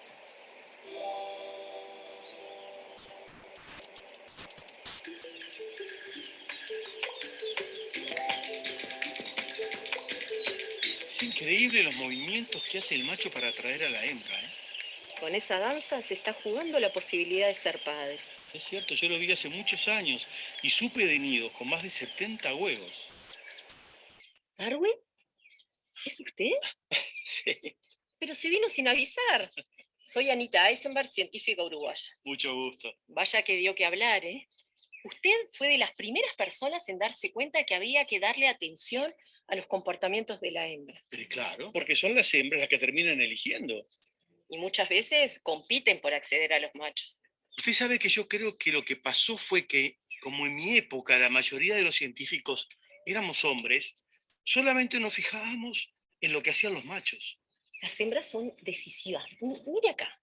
Es increíble los movimientos que hace el macho para atraer a la hembra, ¿eh? Con esa danza se está jugando la posibilidad de ser padre. Es cierto, yo lo vi hace muchos años y supe de nidos con más de 70 huevos. ¿Darwin? ¿Es usted? Sí. Pero se vino sin avisar. Soy Anita Eisenberg, científica uruguaya. Mucho gusto. Vaya que dio que hablar, ¿eh? Usted fue de las primeras personas en darse cuenta que había que darle atención a los comportamientos de la hembra. Pero claro, porque son las hembras las que terminan eligiendo. Y muchas veces compiten por acceder a los machos. Usted sabe que yo creo que lo que pasó fue que, como en mi época la mayoría de los científicos éramos hombres, solamente nos fijábamos en lo que hacían los machos. Las hembras son decisivas. Mire acá.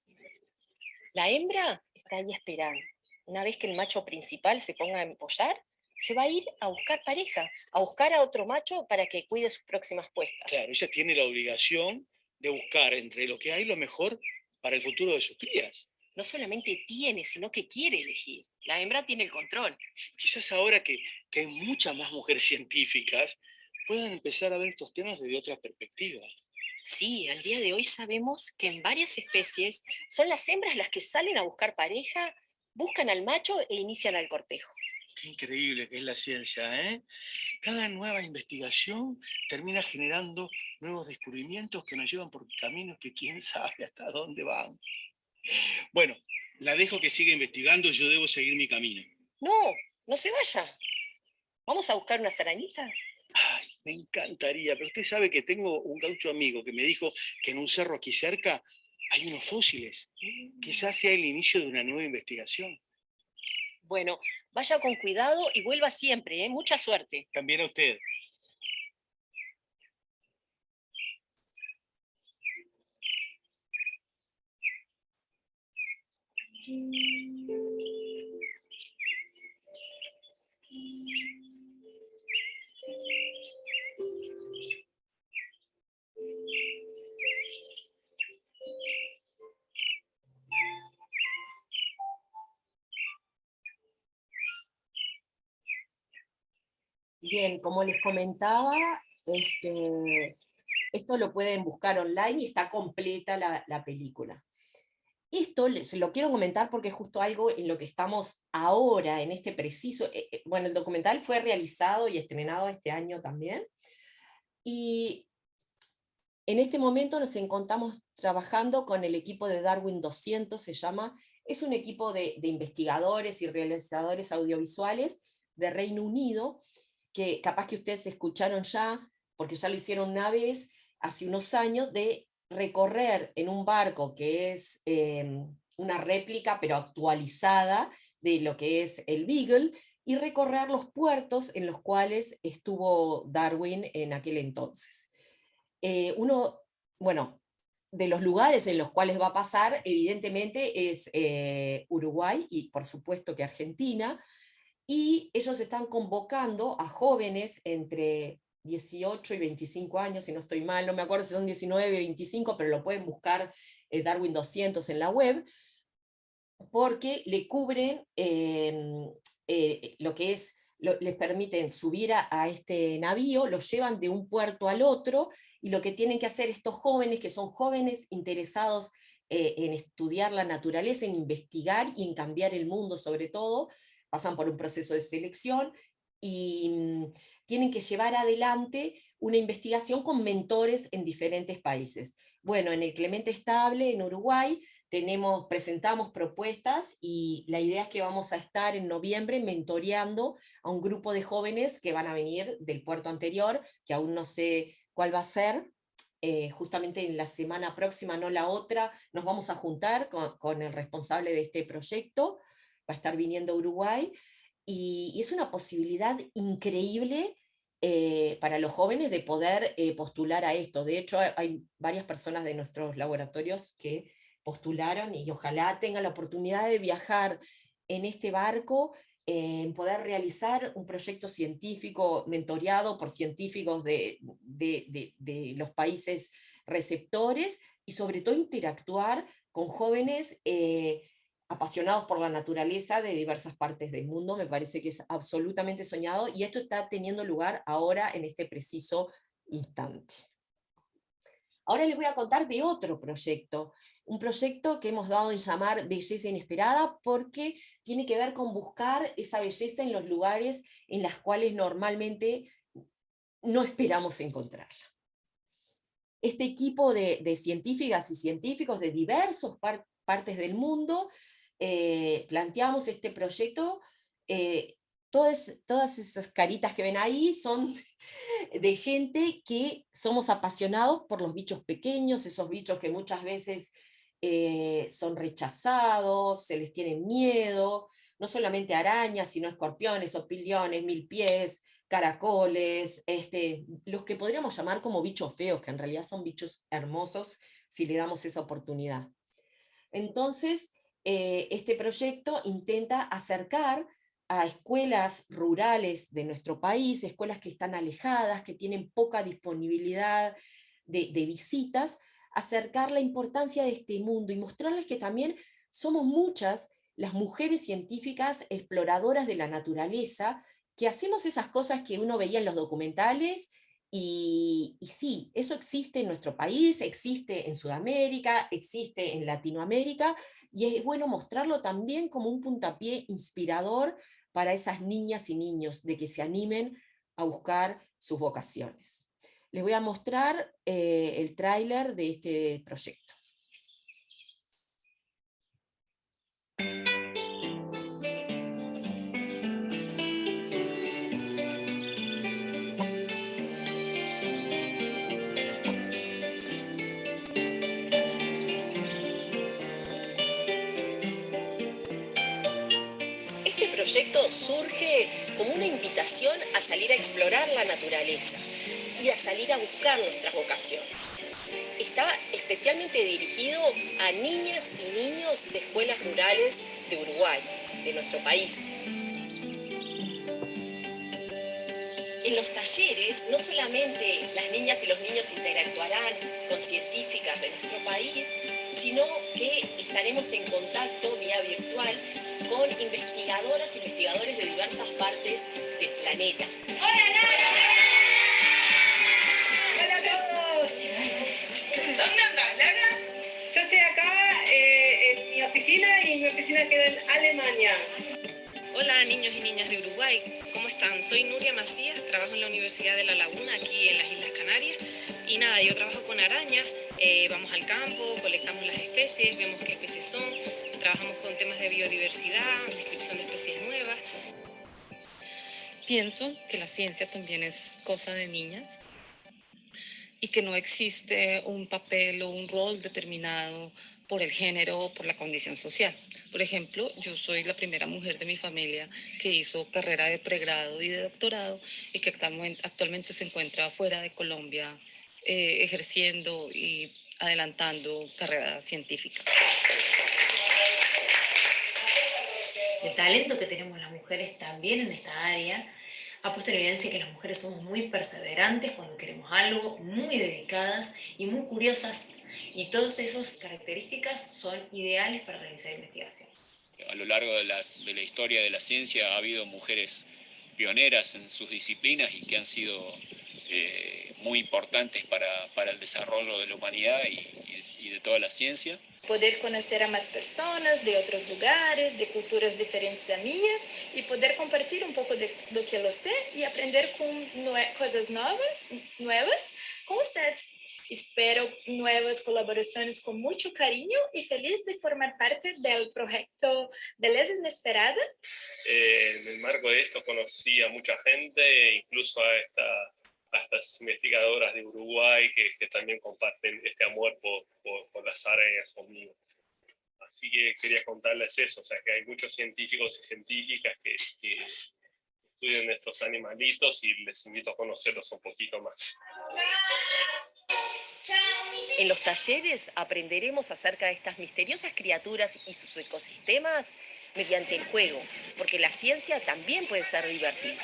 La hembra está ahí esperando. Una vez que el macho principal se ponga a empollar, se va a ir a buscar pareja, a buscar a otro macho para que cuide sus próximas puestas. Claro, ella tiene la obligación de buscar entre lo que hay lo mejor para el futuro de sus crías. No solamente tiene, sino que quiere elegir. La hembra tiene el control. Quizás ahora que hay muchas más mujeres científicas, puedan empezar a ver estos temas desde otra perspectiva. Sí, al día de hoy sabemos que en varias especies son las hembras las que salen a buscar pareja, buscan al macho e inician el cortejo. Qué increíble que es la ciencia, ¿eh? Cada nueva investigación termina generando nuevos descubrimientos que nos llevan por caminos que quién sabe hasta dónde van. Bueno, la dejo que siga investigando, yo debo seguir mi camino. No, no se vaya. ¿Vamos a buscar unas arañitas? Ay, me encantaría, pero usted sabe que tengo un gaucho amigo que me dijo que en un cerro aquí cerca hay unos fósiles. Quizás sea el inicio de una nueva investigación. Bueno, vaya con cuidado y vuelva siempre, ¿eh? Mucha suerte. También a usted. Bien, como les comentaba, esto lo pueden buscar online y está completa la película. Esto se lo quiero comentar porque es justo algo en lo que estamos ahora, en este preciso. Bueno, el documental fue realizado y estrenado este año también. Y en este momento nos encontramos trabajando con el equipo de Darwin 200, se llama. Es un equipo de investigadores y realizadores audiovisuales de Reino Unido, que capaz que ustedes escucharon ya, porque ya lo hicieron una vez, hace unos años, de recorrer en un barco que es una réplica, pero actualizada, de lo que es el Beagle, y recorrer los puertos en los cuales estuvo Darwin en aquel entonces. Bueno, de los lugares en los cuales va a pasar, evidentemente, es Uruguay y por supuesto que Argentina, y ellos están convocando a jóvenes entre 18 y 25 años, si no estoy mal, no me acuerdo si son 19 o 25, pero lo pueden buscar Darwin 200 en la web, porque le cubren lo que es, les permiten subir a este navío, los llevan de un puerto al otro, y lo que tienen que hacer estos jóvenes, que son jóvenes interesados en estudiar la naturaleza, en investigar y en cambiar el mundo sobre todo, pasan por un proceso de selección y tienen que llevar adelante una investigación con mentores en diferentes países. Bueno, en el Clemente Estable, en Uruguay, presentamos propuestas y la idea es que vamos a estar en noviembre mentoreando a un grupo de jóvenes que van a venir del puerto anterior, que aún no sé cuál va a ser. Justamente en la semana próxima, no la otra, nos vamos a juntar con el responsable de este proyecto, va a estar viniendo a Uruguay, y es una posibilidad increíble para los jóvenes de poder postular a esto. De hecho, hay varias personas de nuestros laboratorios que postularon y ojalá tengan la oportunidad de viajar en este barco, en poder realizar un proyecto científico mentoreado por científicos de los países receptores, y sobre todo interactuar con jóvenes apasionados por la naturaleza de diversas partes del mundo. Me parece que es absolutamente soñado, y esto está teniendo lugar ahora en este preciso instante. Ahora les voy a contar de otro proyecto, un proyecto que hemos dado en llamar Belleza Inesperada, porque tiene que ver con buscar esa belleza en los lugares en los cuales normalmente no esperamos encontrarla. Este equipo de científicas y científicos de diversas partes del mundo planteamos este proyecto. Todas esas caritas que ven ahí son de gente que somos apasionados por los bichos pequeños, esos bichos que muchas veces son rechazados, se les tiene miedo, no solamente arañas, sino escorpiones, opiliones, milpies, caracoles, los que podríamos llamar como bichos feos, que en realidad son bichos hermosos si le damos esa oportunidad. Entonces, este proyecto intenta acercar a escuelas rurales de nuestro país, escuelas que están alejadas, que tienen poca disponibilidad de visitas, acercar la importancia de este mundo y mostrarles que también somos muchas las mujeres científicas exploradoras de la naturaleza, que hacemos esas cosas que uno veía en los documentales, y sí, eso existe en nuestro país, existe en Sudamérica, existe en Latinoamérica, y es bueno mostrarlo también como un puntapié inspirador para esas niñas y niños, de que se animen a buscar sus vocaciones. Les voy a mostrar el tráiler de este proyecto. Este proyecto surge como una invitación a salir a explorar la naturaleza y a salir a buscar nuestras vocaciones. Está especialmente dirigido a niñas y niños de escuelas rurales de Uruguay, de nuestro país. En los talleres, no solamente las niñas y los niños interactuarán con científicas de nuestro país, sino que estaremos en contacto vía virtual con investigadoras e investigadores de diversas partes del planeta. ¡Hola, Lara! ¡Hola a todos! ¿Dónde andas, Lara? Yo estoy acá en mi oficina y mi oficina queda en Alemania. Hola niños y niñas de Uruguay, ¿cómo están? Soy Nuria Macías, trabajo en la Universidad de La Laguna, aquí en las Islas Canarias. Y nada, yo trabajo con arañas, vamos al campo, colectamos las especies, vemos qué especies son, trabajamos con temas de biodiversidad, descripción de especies nuevas. Pienso que la ciencia también es cosa de niñas y que no existe un papel o un rol determinado por el género o por la condición social. Por ejemplo, yo soy la primera mujer de mi familia que hizo carrera de pregrado y de doctorado y que actualmente se encuentra fuera de Colombia ejerciendo y adelantando carrera científica. El talento que tenemos las mujeres también en esta área ha puesto en evidencia que las mujeres somos muy perseverantes cuando queremos algo, muy dedicadas y muy curiosas, y todas esas características son ideales para realizar investigación. A lo largo de la historia de la ciencia ha habido mujeres pioneras en sus disciplinas y que han sido muy importantes para el desarrollo de la humanidad y de toda la ciencia. Poder conocer a más personas de otros lugares, de culturas diferentes a mía, y poder compartir un poco de lo que lo sé y aprender con cosas nuevas con ustedes. Espero nuevas colaboraciones con mucho cariño y feliz de formar parte del proyecto Beleza Inesperada. En el marco de esto conocí a mucha gente, incluso a estas investigadoras de Uruguay que también comparten este amor por las arañas conmigo. Así que quería contarles eso, o sea que hay muchos científicos y científicas que estudian estos animalitos y les invito a conocerlos un poquito más. En los talleres aprenderemos acerca de estas misteriosas criaturas y sus ecosistemas mediante el juego, porque la ciencia también puede ser divertida.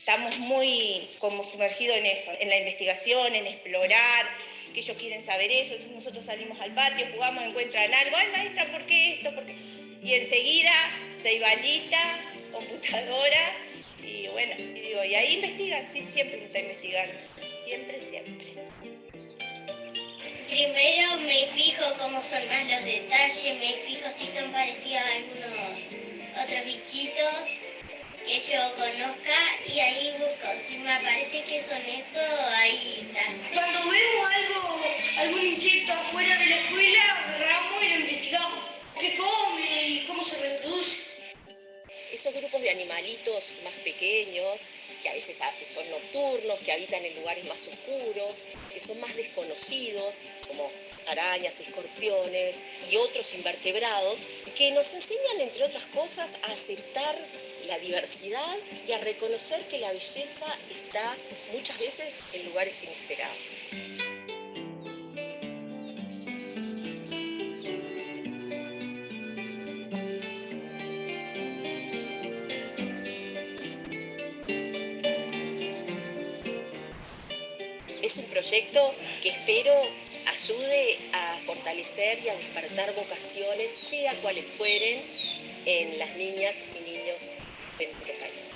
Estamos muy como sumergidos en eso, en la investigación, en explorar, que ellos quieren saber eso. Entonces nosotros salimos al patio, jugamos, encuentran algo, ay maestra, ¿por qué esto? ¿Por qué? Y enseguida, ceibalita, computadora, y bueno, y ahí investigan, sí, siempre se está investigando, siempre. Primero me fijo cómo son más los detalles, me fijo si son parecidos a algunos otros bichitos que yo conozca y ahí busco. Si me parece que son eso, ahí está. Cuando vemos algún insecto afuera de la escuela, agarramos y lo investigamos. ¿Qué come y cómo se reproduce? Esos grupos de animalitos más pequeños, que a veces son nocturnos, que habitan en lugares más oscuros, que son más desconocidos, como arañas, escorpiones y otros invertebrados, que nos enseñan, entre otras cosas, a aceptar la diversidad y a reconocer que la belleza está muchas veces en lugares inesperados. Es un proyecto que espero ayude a fortalecer y a despertar vocaciones, sea cuales fueren, en las niñas y niños de nuestro país.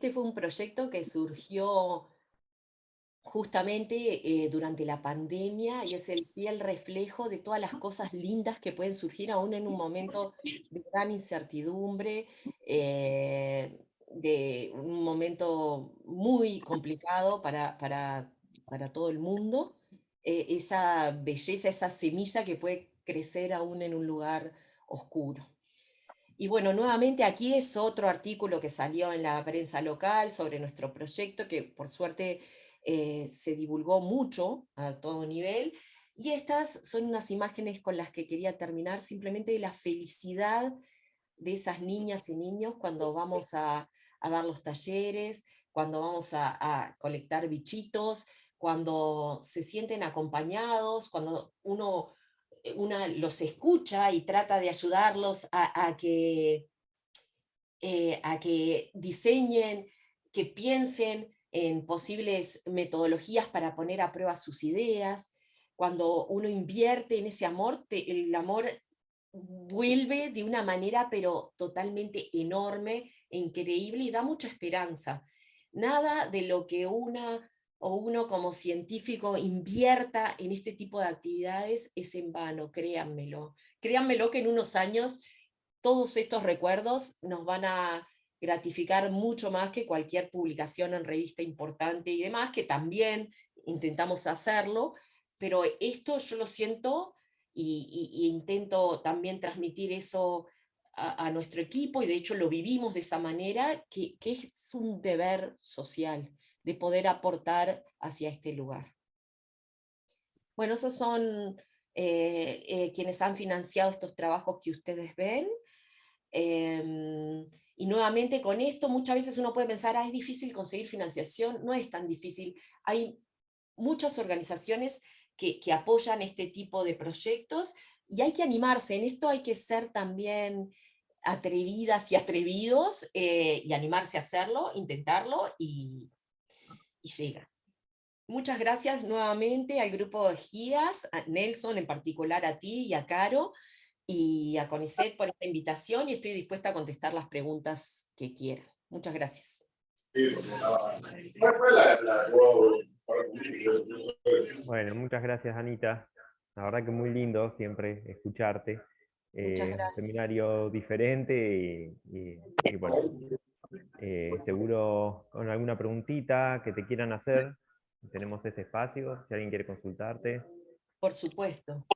Este fue un proyecto que surgió justamente durante la pandemia y es el fiel reflejo de todas las cosas lindas que pueden surgir aún en un momento de gran incertidumbre, de un momento muy complicado para todo el mundo. Esa belleza, esa semilla que puede crecer aún en un lugar oscuro. Y bueno, nuevamente aquí es otro artículo que salió en la prensa local sobre nuestro proyecto, que por suerte se divulgó mucho a todo nivel. Y estas son unas imágenes con las que quería terminar, simplemente de la felicidad de esas niñas y niños cuando vamos a dar los talleres, cuando vamos a colectar bichitos, cuando se sienten acompañados, cuando una los escucha y trata de ayudarlos a que diseñen, que piensen en posibles metodologías para poner a prueba sus ideas. Cuando uno invierte en ese amor, el amor vuelve de una manera pero totalmente enorme e increíble y da mucha esperanza. Nada de lo que uno como científico invierta en este tipo de actividades es en vano, créanmelo. Créanmelo que en unos años todos estos recuerdos nos van a gratificar mucho más que cualquier publicación en revista importante y demás, que también intentamos hacerlo, pero esto yo lo siento y intento también transmitir eso a nuestro equipo, y de hecho lo vivimos de esa manera, que es un deber social, de poder aportar hacia este lugar. Bueno, esos son quienes han financiado estos trabajos que ustedes ven. Y nuevamente con esto muchas veces uno puede pensar, es difícil conseguir financiación. No es tan difícil. Hay muchas organizaciones que apoyan este tipo de proyectos y hay que animarse. En esto hay que ser también atrevidas y atrevidos y animarse a hacerlo, intentarlo y llega. Muchas gracias nuevamente al grupo de GIAS, a Nelson en particular, a ti y a Caro, y a CONICET por esta invitación, y estoy dispuesta a contestar las preguntas que quieran. Muchas gracias. Bueno, muchas gracias, Anita. La verdad que muy lindo siempre escucharte. Muchas gracias. Un seminario diferente y bueno, seguro con alguna preguntita que te quieran hacer, tenemos este espacio, si alguien quiere consultarte. Por supuesto.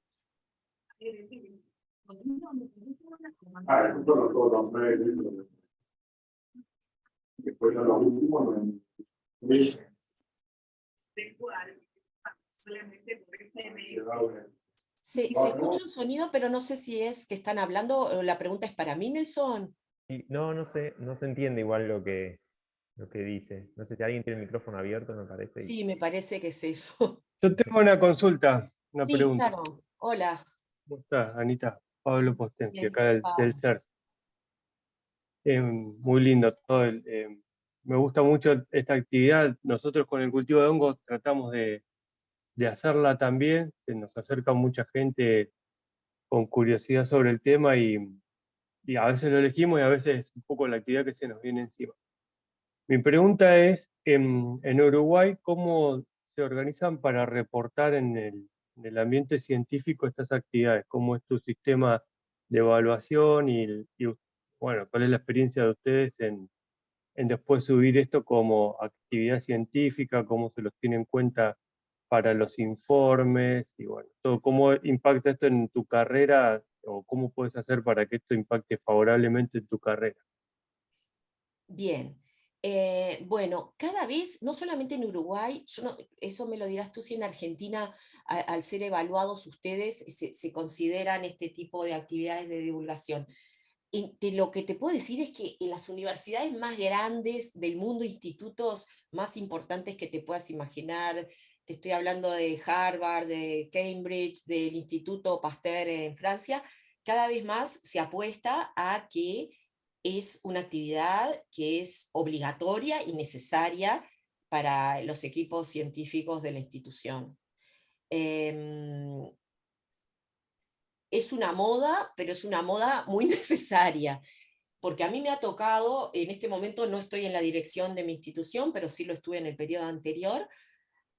Se escucha un sonido, pero no sé si es que están hablando. La pregunta es para mí, Nelson. No sé, no se entiende igual lo que dice. No sé si alguien tiene el micrófono abierto, me parece. Sí, me parece que es eso. Yo tengo una consulta, una pregunta. Claro. Hola. ¿Cómo estás, Anita? Pablo Postensi, Bien, acá del CERS. Muy lindo todo. Me gusta mucho esta actividad. Nosotros con el cultivo de hongos tratamos de hacerla también. Se nos acerca mucha gente con curiosidad sobre el tema y a veces lo elegimos y a veces es un poco la actividad que se nos viene encima. Mi pregunta es, en Uruguay, ¿cómo se organizan para reportar en el ambiente científico estas actividades? ¿Cómo es tu sistema de evaluación y bueno, cuál es la experiencia de ustedes en después subir esto como actividad científica, cómo se los tiene en cuenta para los informes, y bueno, todo, cómo impacta esto en tu carrera, o cómo puedes hacer para que esto impacte favorablemente en tu carrera? Bien. Bueno, cada vez, no solamente en Uruguay, eso me lo dirás tú, si en Argentina, al ser evaluados ustedes, se consideran este tipo de actividades de divulgación. Lo que te puedo decir es que en las universidades más grandes del mundo, institutos más importantes que te puedas imaginar, te estoy hablando de Harvard, de Cambridge, del Instituto Pasteur en Francia, cada vez más se apuesta a que es una actividad que es obligatoria y necesaria para los equipos científicos de la institución. Es una moda, pero es una moda muy necesaria. porque a mí me ha tocado, en este momento no estoy en la dirección de mi institución, pero sí lo estuve en el periodo anterior,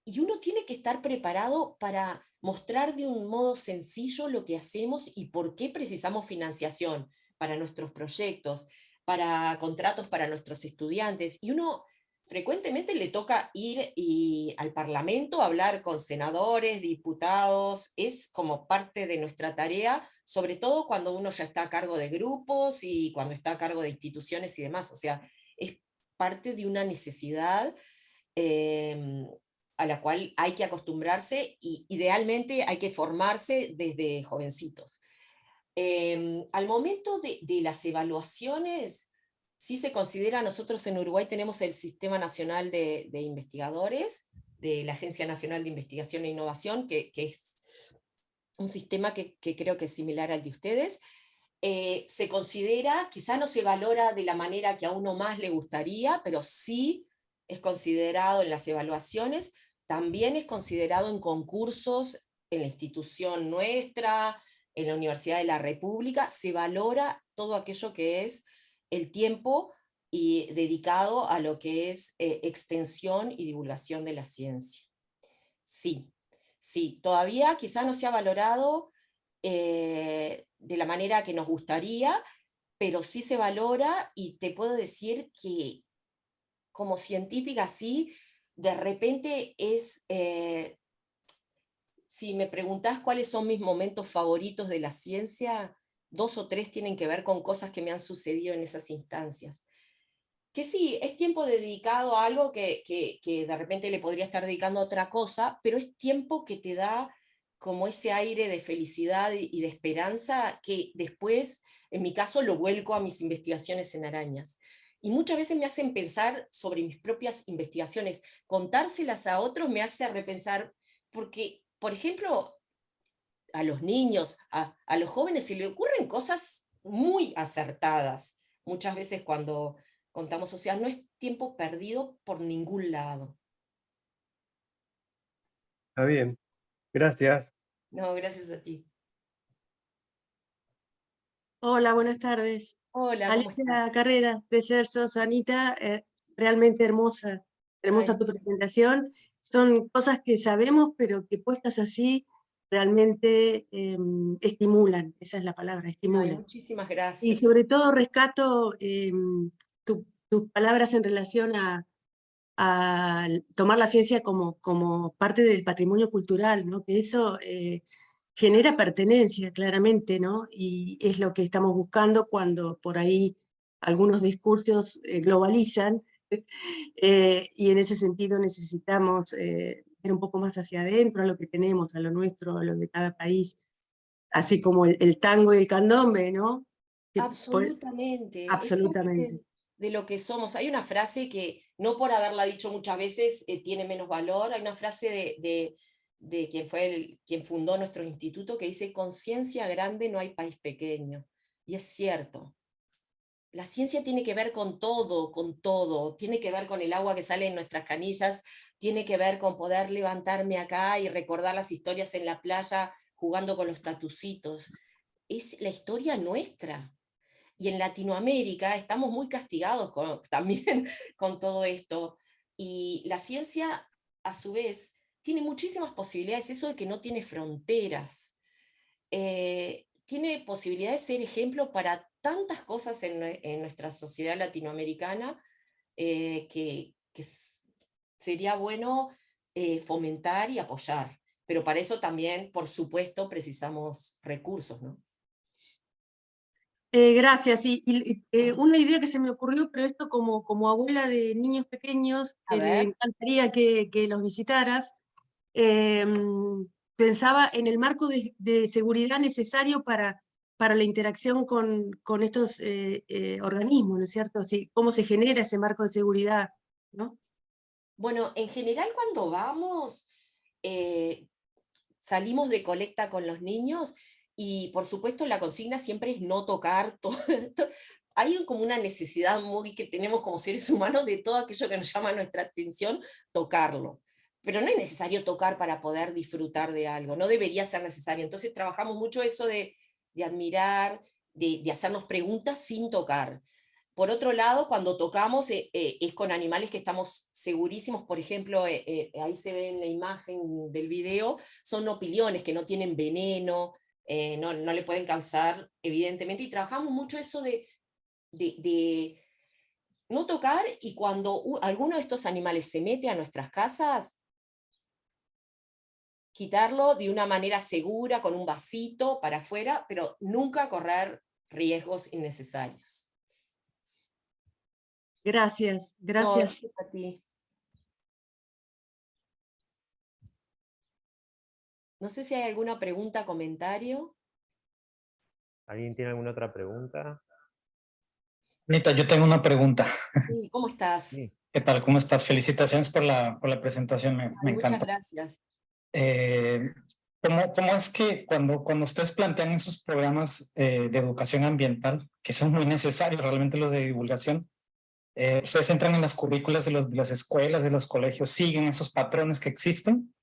y uno tiene que estar preparado para mostrar de un modo sencillo lo que hacemos y por qué precisamos financiación para nuestros proyectos, para contratos para nuestros estudiantes. Y uno frecuentemente le toca ir al Parlamento a hablar con senadores, diputados, es como parte de nuestra tarea, sobre todo cuando uno ya está a cargo de grupos y cuando está a cargo de instituciones y demás. O sea, es parte de una necesidad a la cual hay que acostumbrarse y idealmente hay que formarse desde jovencitos. Al momento de las evaluaciones, sí se considera, nosotros en Uruguay tenemos el Sistema Nacional de Investigadores, de la Agencia Nacional de Investigación e Innovación, que es un sistema que creo que es similar al de ustedes. Se considera, quizá no se valora de la manera que a uno más le gustaría, pero sí es considerado en las evaluaciones, también es considerado en concursos en la institución nuestra, en la Universidad de la República, se valora todo aquello que es el tiempo dedicado a lo que es extensión y divulgación de la ciencia. Sí, sí, todavía quizá no se ha valorado de la manera que nos gustaría, pero sí se valora, y te puedo decir que como científica sí, de repente es, si me preguntás cuáles son mis momentos favoritos de la ciencia, 2 o 3 tienen que ver con cosas que me han sucedido en esas instancias. Que sí, es tiempo dedicado a algo que de repente le podría estar dedicando a otra cosa, pero es tiempo que te da como ese aire de felicidad y de esperanza que después, en mi caso, lo vuelco a mis investigaciones en arañas. Y muchas veces me hacen pensar sobre mis propias investigaciones. Contárselas a otros me hace repensar, porque, por ejemplo, a los niños, a los jóvenes se le ocurren cosas muy acertadas. Muchas veces cuando contamos, o sea, no es tiempo perdido por ningún lado. Está bien, gracias. No, gracias a ti. Hola, buenas tardes. Hola, ¿cómo estás? Alicia Carrera, de Cersos. Anita, realmente hermosa Ay. tu presentación. Son cosas que sabemos, pero que puestas así realmente estimulan, esa es la palabra, Ay, estimulan. muchísimas Y gracias. sobre todo rescato tus palabras en relación a tomar la ciencia como parte del patrimonio cultural, ¿no? Que eso genera pertenencia, claramente, ¿no? Y es lo que estamos buscando cuando por ahí algunos discursos globalizan, y en ese sentido necesitamos ver un poco más hacia adentro, a lo que tenemos, a lo nuestro, a lo de cada país, así como el tango y el candombe, ¿no? Absolutamente, Absolutamente. es parte de lo que somos. Hay una frase que, no por haberla dicho muchas veces, tiene menos valor. Hay una frase de quien fue quien fundó nuestro instituto que dice: con ciencia grande no hay país pequeño. Y es cierto. La ciencia tiene que ver con todo, tiene que ver con el agua que sale en nuestras canillas, tiene que ver con poder levantarme acá y recordar las historias en la playa jugando con los tatucitos. Es la historia nuestra. Y en Latinoamérica estamos muy castigados también con todo esto. Y la ciencia, a su vez, tiene muchísimas posibilidades, eso de que no tiene fronteras. Tiene posibilidades de ser ejemplo para tantas cosas en nuestra sociedad latinoamericana que sería bueno fomentar y apoyar. Pero para eso también, por supuesto, precisamos recursos, ¿no? Gracias. Y una idea que se me ocurrió, pero esto como abuela de niños pequeños, A que me ver. encantaría que los visitaras, pensaba en el marco de seguridad necesario para la interacción con estos organismos, ¿no es cierto? Así, ¿cómo se genera ese marco de seguridad, ¿no? Bueno, en general cuando vamos, salimos de colecta con los niños y por supuesto la consigna siempre es no tocar todo. Hay como una necesidad muy que tenemos como seres humanos de todo aquello que nos llama nuestra atención, tocarlo. Pero no es necesario tocar para poder disfrutar de algo, no debería ser necesario. Entonces trabajamos mucho eso de admirar, de hacernos preguntas sin tocar. Por otro lado, cuando tocamos es con animales que estamos segurísimos, por ejemplo, ahí se ve en la imagen del video, son opiliones que no tienen veneno, no le pueden causar, evidentemente, y trabajamos mucho eso de no tocar, y cuando alguno de estos animales se mete a nuestras casas, quitarlo de una manera segura, con un vasito para afuera, pero nunca correr riesgos innecesarios. Gracias, No, gracias. gracias a ti. No sé si hay alguna pregunta, comentario. ¿Alguien tiene alguna otra pregunta? Anita, yo tengo una pregunta. Sí, ¿cómo estás? Sí. ¿Qué tal? ¿Cómo estás? Felicitaciones por la presentación, me Muchas encanta. gracias. ¿Cómo es que cuando ustedes plantean esos programas de educación ambiental, que son muy necesarios realmente los de divulgación, ustedes entran en las currículas de las escuelas, de los colegios, siguen esos patrones que existen?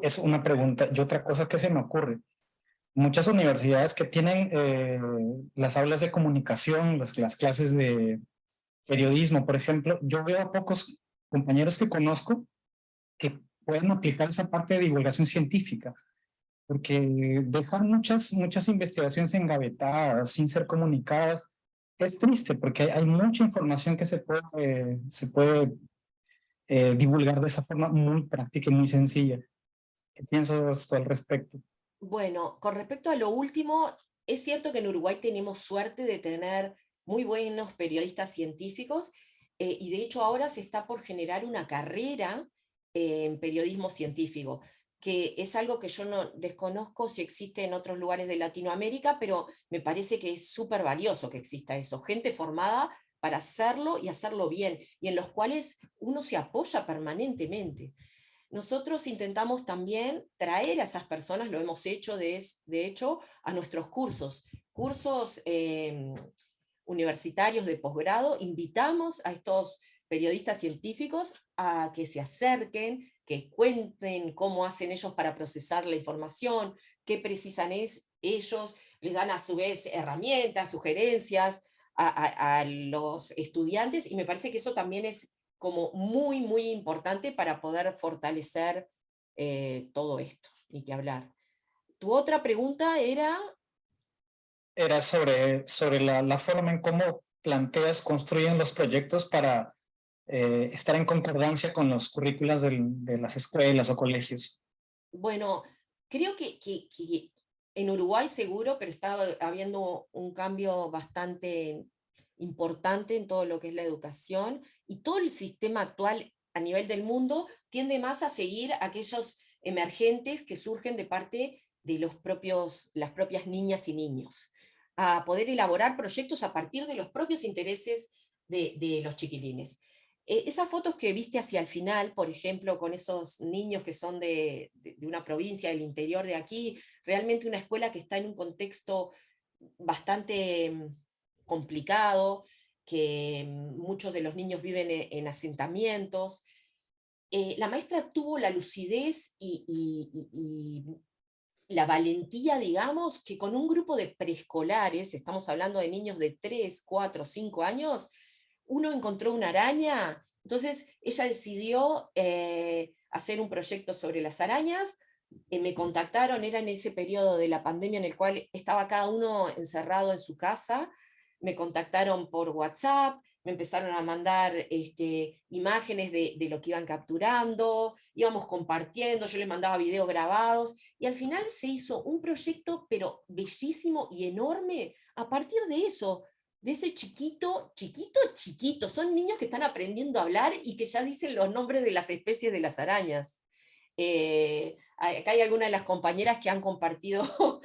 Es una pregunta. Y otra cosa que se me ocurre, muchas universidades que tienen las aulas de comunicación, las clases de periodismo, por ejemplo, yo veo a pocos compañeros que conozco que pueden aplicar esa parte de divulgación científica, porque dejar muchas investigaciones engavetadas, sin ser comunicadas, es triste, porque hay mucha información que se puede divulgar de esa forma muy práctica y muy sencilla. ¿Qué piensas tú al respecto? Bueno, con respecto a lo último, es cierto que en Uruguay tenemos suerte de tener muy buenos periodistas científicos, y de hecho ahora se está por generar una carrera en periodismo científico, que es algo que yo no desconozco si existe en otros lugares de Latinoamérica, pero me parece que es súper valioso que exista eso, gente formada para hacerlo y hacerlo bien, y en los cuales uno se apoya permanentemente. Nosotros intentamos también traer a esas personas, lo hemos hecho de hecho, a nuestros cursos universitarios de posgrado. Invitamos a estos periodistas científicos a que se acerquen, que cuenten cómo hacen ellos para procesar la información, qué precisan ellos, les dan a su vez herramientas, sugerencias a los estudiantes, y me parece que eso también es como muy, muy importante para poder fortalecer todo esto, ni que hablar. Tu otra pregunta era... Era sobre la forma en cómo planteas, construyen los proyectos para estar en concordancia con los currículas de las escuelas o colegios. Bueno, creo que en Uruguay seguro, pero está habiendo un cambio bastante importante en todo lo que es la educación, y todo el sistema actual a nivel del mundo tiende más a seguir aquellos emergentes que surgen de parte de las propias niñas y niños, a poder elaborar proyectos a partir de los propios intereses de los chiquilines. Esas fotos que viste hacia el final, por ejemplo, con esos niños que son de una provincia del interior de aquí, realmente una escuela que está en un contexto bastante complicado, que muchos de los niños viven en asentamientos. La maestra tuvo la lucidez y la valentía, digamos, que con un grupo de preescolares, estamos hablando de niños de 3, 4, 5 años, uno encontró una araña, entonces ella decidió hacer un proyecto sobre las arañas. Me contactaron, era en ese periodo de la pandemia en el cual estaba cada uno encerrado en su casa, me contactaron por WhatsApp, me empezaron a mandar imágenes de lo que iban capturando, íbamos compartiendo, yo les mandaba videos grabados, y al final se hizo un proyecto pero bellísimo y enorme a partir de eso, de ese chiquito, son niños que están aprendiendo a hablar y que ya dicen los nombres de las especies de las arañas. Acá hay algunas de las compañeras que han compartido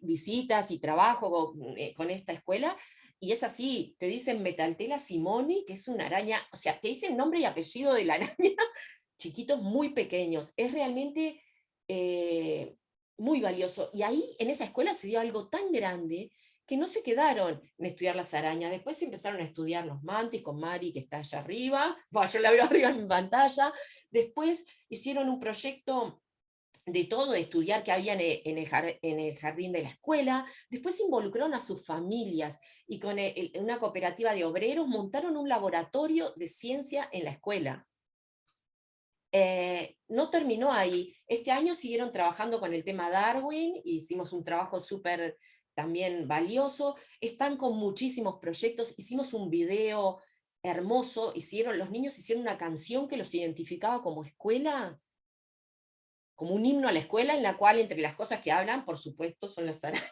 visitas y trabajo con esta escuela, y es así, te dicen Metaltela simoni, que es una araña, o sea, te dicen nombre y apellido de la araña, chiquitos muy pequeños, es realmente muy valioso. Y ahí en esa escuela se dio algo tan grande que no se quedaron en estudiar las arañas, después empezaron a estudiar los mantis con Mari, que está allá arriba, bueno, yo la veo arriba en mi pantalla, después hicieron un proyecto de todo, de estudiar qué había en el jardín de la escuela. Después se involucraron a sus familias y con una cooperativa de obreros montaron un laboratorio de ciencia en la escuela. No terminó ahí. Este año siguieron trabajando con el tema Darwin, hicimos un trabajo súper también valioso, están con muchísimos proyectos, hicimos un video hermoso, los niños hicieron una canción que los identificaba como escuela, como un himno a la escuela, en la cual entre las cosas que hablan, por supuesto, son las arañas.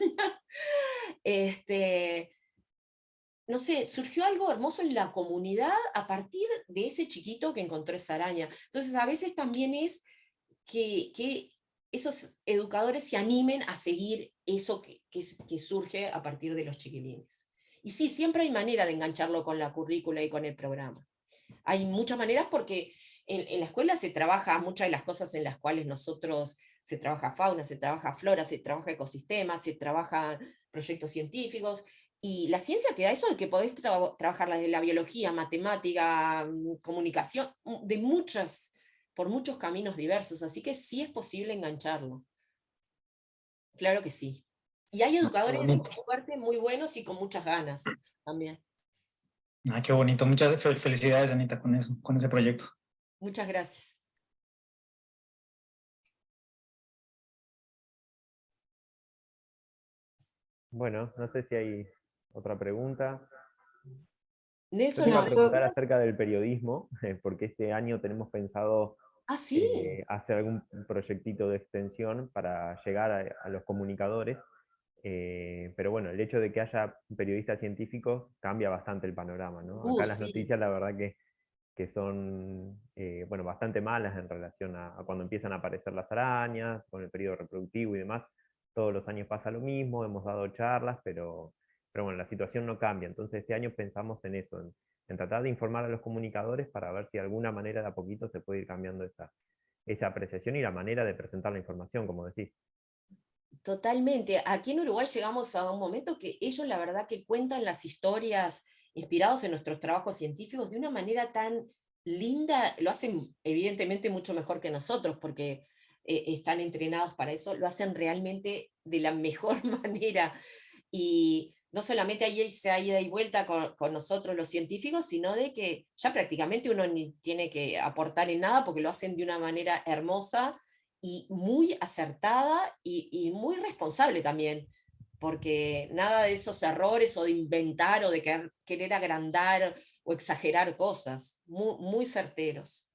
No sé, surgió algo hermoso en la comunidad a partir de ese chiquito que encontró esa araña. Entonces a veces también es que esos educadores se animen a seguir eso que surge a partir de los chiquilines. Y sí, siempre hay manera de engancharlo con la currícula y con el programa. Hay muchas maneras porque en la escuela se trabaja muchas de las cosas en las cuales se trabaja fauna, se trabaja flora, se trabaja ecosistemas, se trabajan proyectos científicos, y la ciencia te da eso de que podés trabajar desde la biología, matemática, comunicación, por muchos caminos diversos, así que sí es posible engancharlo. Claro que sí. Y hay educadores fuertes, muy buenos y con muchas ganas también. Ah, qué bonito. Muchas felicidades, Anita, con eso, con ese proyecto. Muchas gracias. Bueno, no sé si hay otra pregunta. Nelson, yo te iba a preguntar acerca del periodismo, porque este año tenemos pensado hacer algún proyectito de extensión para llegar a los comunicadores, pero bueno, el hecho de que haya periodistas científicos cambia bastante el panorama, ¿no? Acá las noticias la verdad que son bueno, bastante malas en relación a cuando empiezan a aparecer las arañas, con el periodo reproductivo y demás. Todos los años pasa lo mismo, hemos dado charlas, pero bueno, la situación no cambia. Entonces este año pensamos en eso, en tratar de informar a los comunicadores para ver si de alguna manera de a poquito se puede ir cambiando esa apreciación y la manera de presentar la información, como decís. Totalmente. Aquí en Uruguay llegamos a un momento que ellos la verdad que cuentan las historias inspirados en nuestros trabajos científicos de una manera tan linda, lo hacen evidentemente mucho mejor que nosotros, porque están entrenados para eso, lo hacen realmente de la mejor manera. Y no solamente hay esa ida y vuelta con nosotros los científicos, sino de que ya prácticamente uno ni tiene que aportar en nada, porque lo hacen de una manera hermosa y muy acertada y muy responsable también, porque nada de esos errores o de inventar o de querer agrandar o exagerar cosas, muy certeros.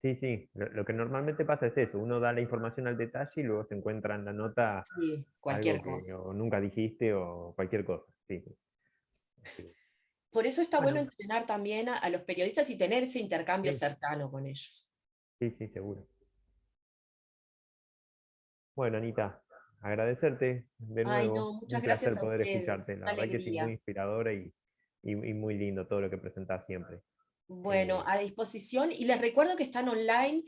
Sí, lo que normalmente pasa es eso, uno da la información al detalle y luego se encuentra en la nota cualquier algo que cosa. o nunca dijiste o cualquier cosa. Sí. Por eso está bueno entrenar también a los periodistas y tener ese intercambio cercano con ellos. Sí, seguro. Bueno, Anita, agradecerte de nuevo. Ay, no, muchas un gracias placer a poder ustedes. escucharte. La verdad que sí, muy inspiradora y muy lindo todo lo que presentás siempre. Bueno, a disposición, y les recuerdo que están online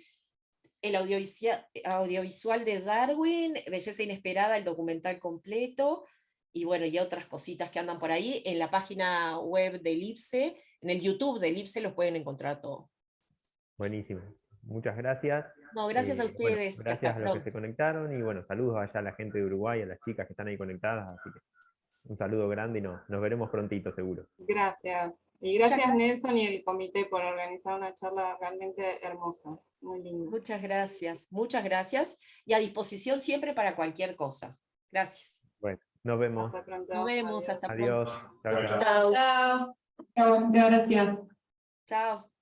el audiovisual de Darwin, Belleza Inesperada, el documental completo, y bueno, y otras cositas que andan por ahí, en la página web del IPSE, en el YouTube del IPSE los pueden encontrar todo. Buenísimo. Muchas gracias. No, gracias a ustedes. Bueno, gracias a los que se conectaron y bueno, saludos allá a la gente de Uruguay, a las chicas que están ahí conectadas, así que un saludo grande y nos veremos prontito seguro. Gracias. Y gracias Nelson y el comité por organizar una charla realmente hermosa, muy linda. Muchas gracias y a disposición siempre para cualquier cosa. Gracias. Bueno, nos vemos. Hasta pronto. Nos vemos, hasta Adiós. pronto. Chao. Chao. Chao, gracias. Chao.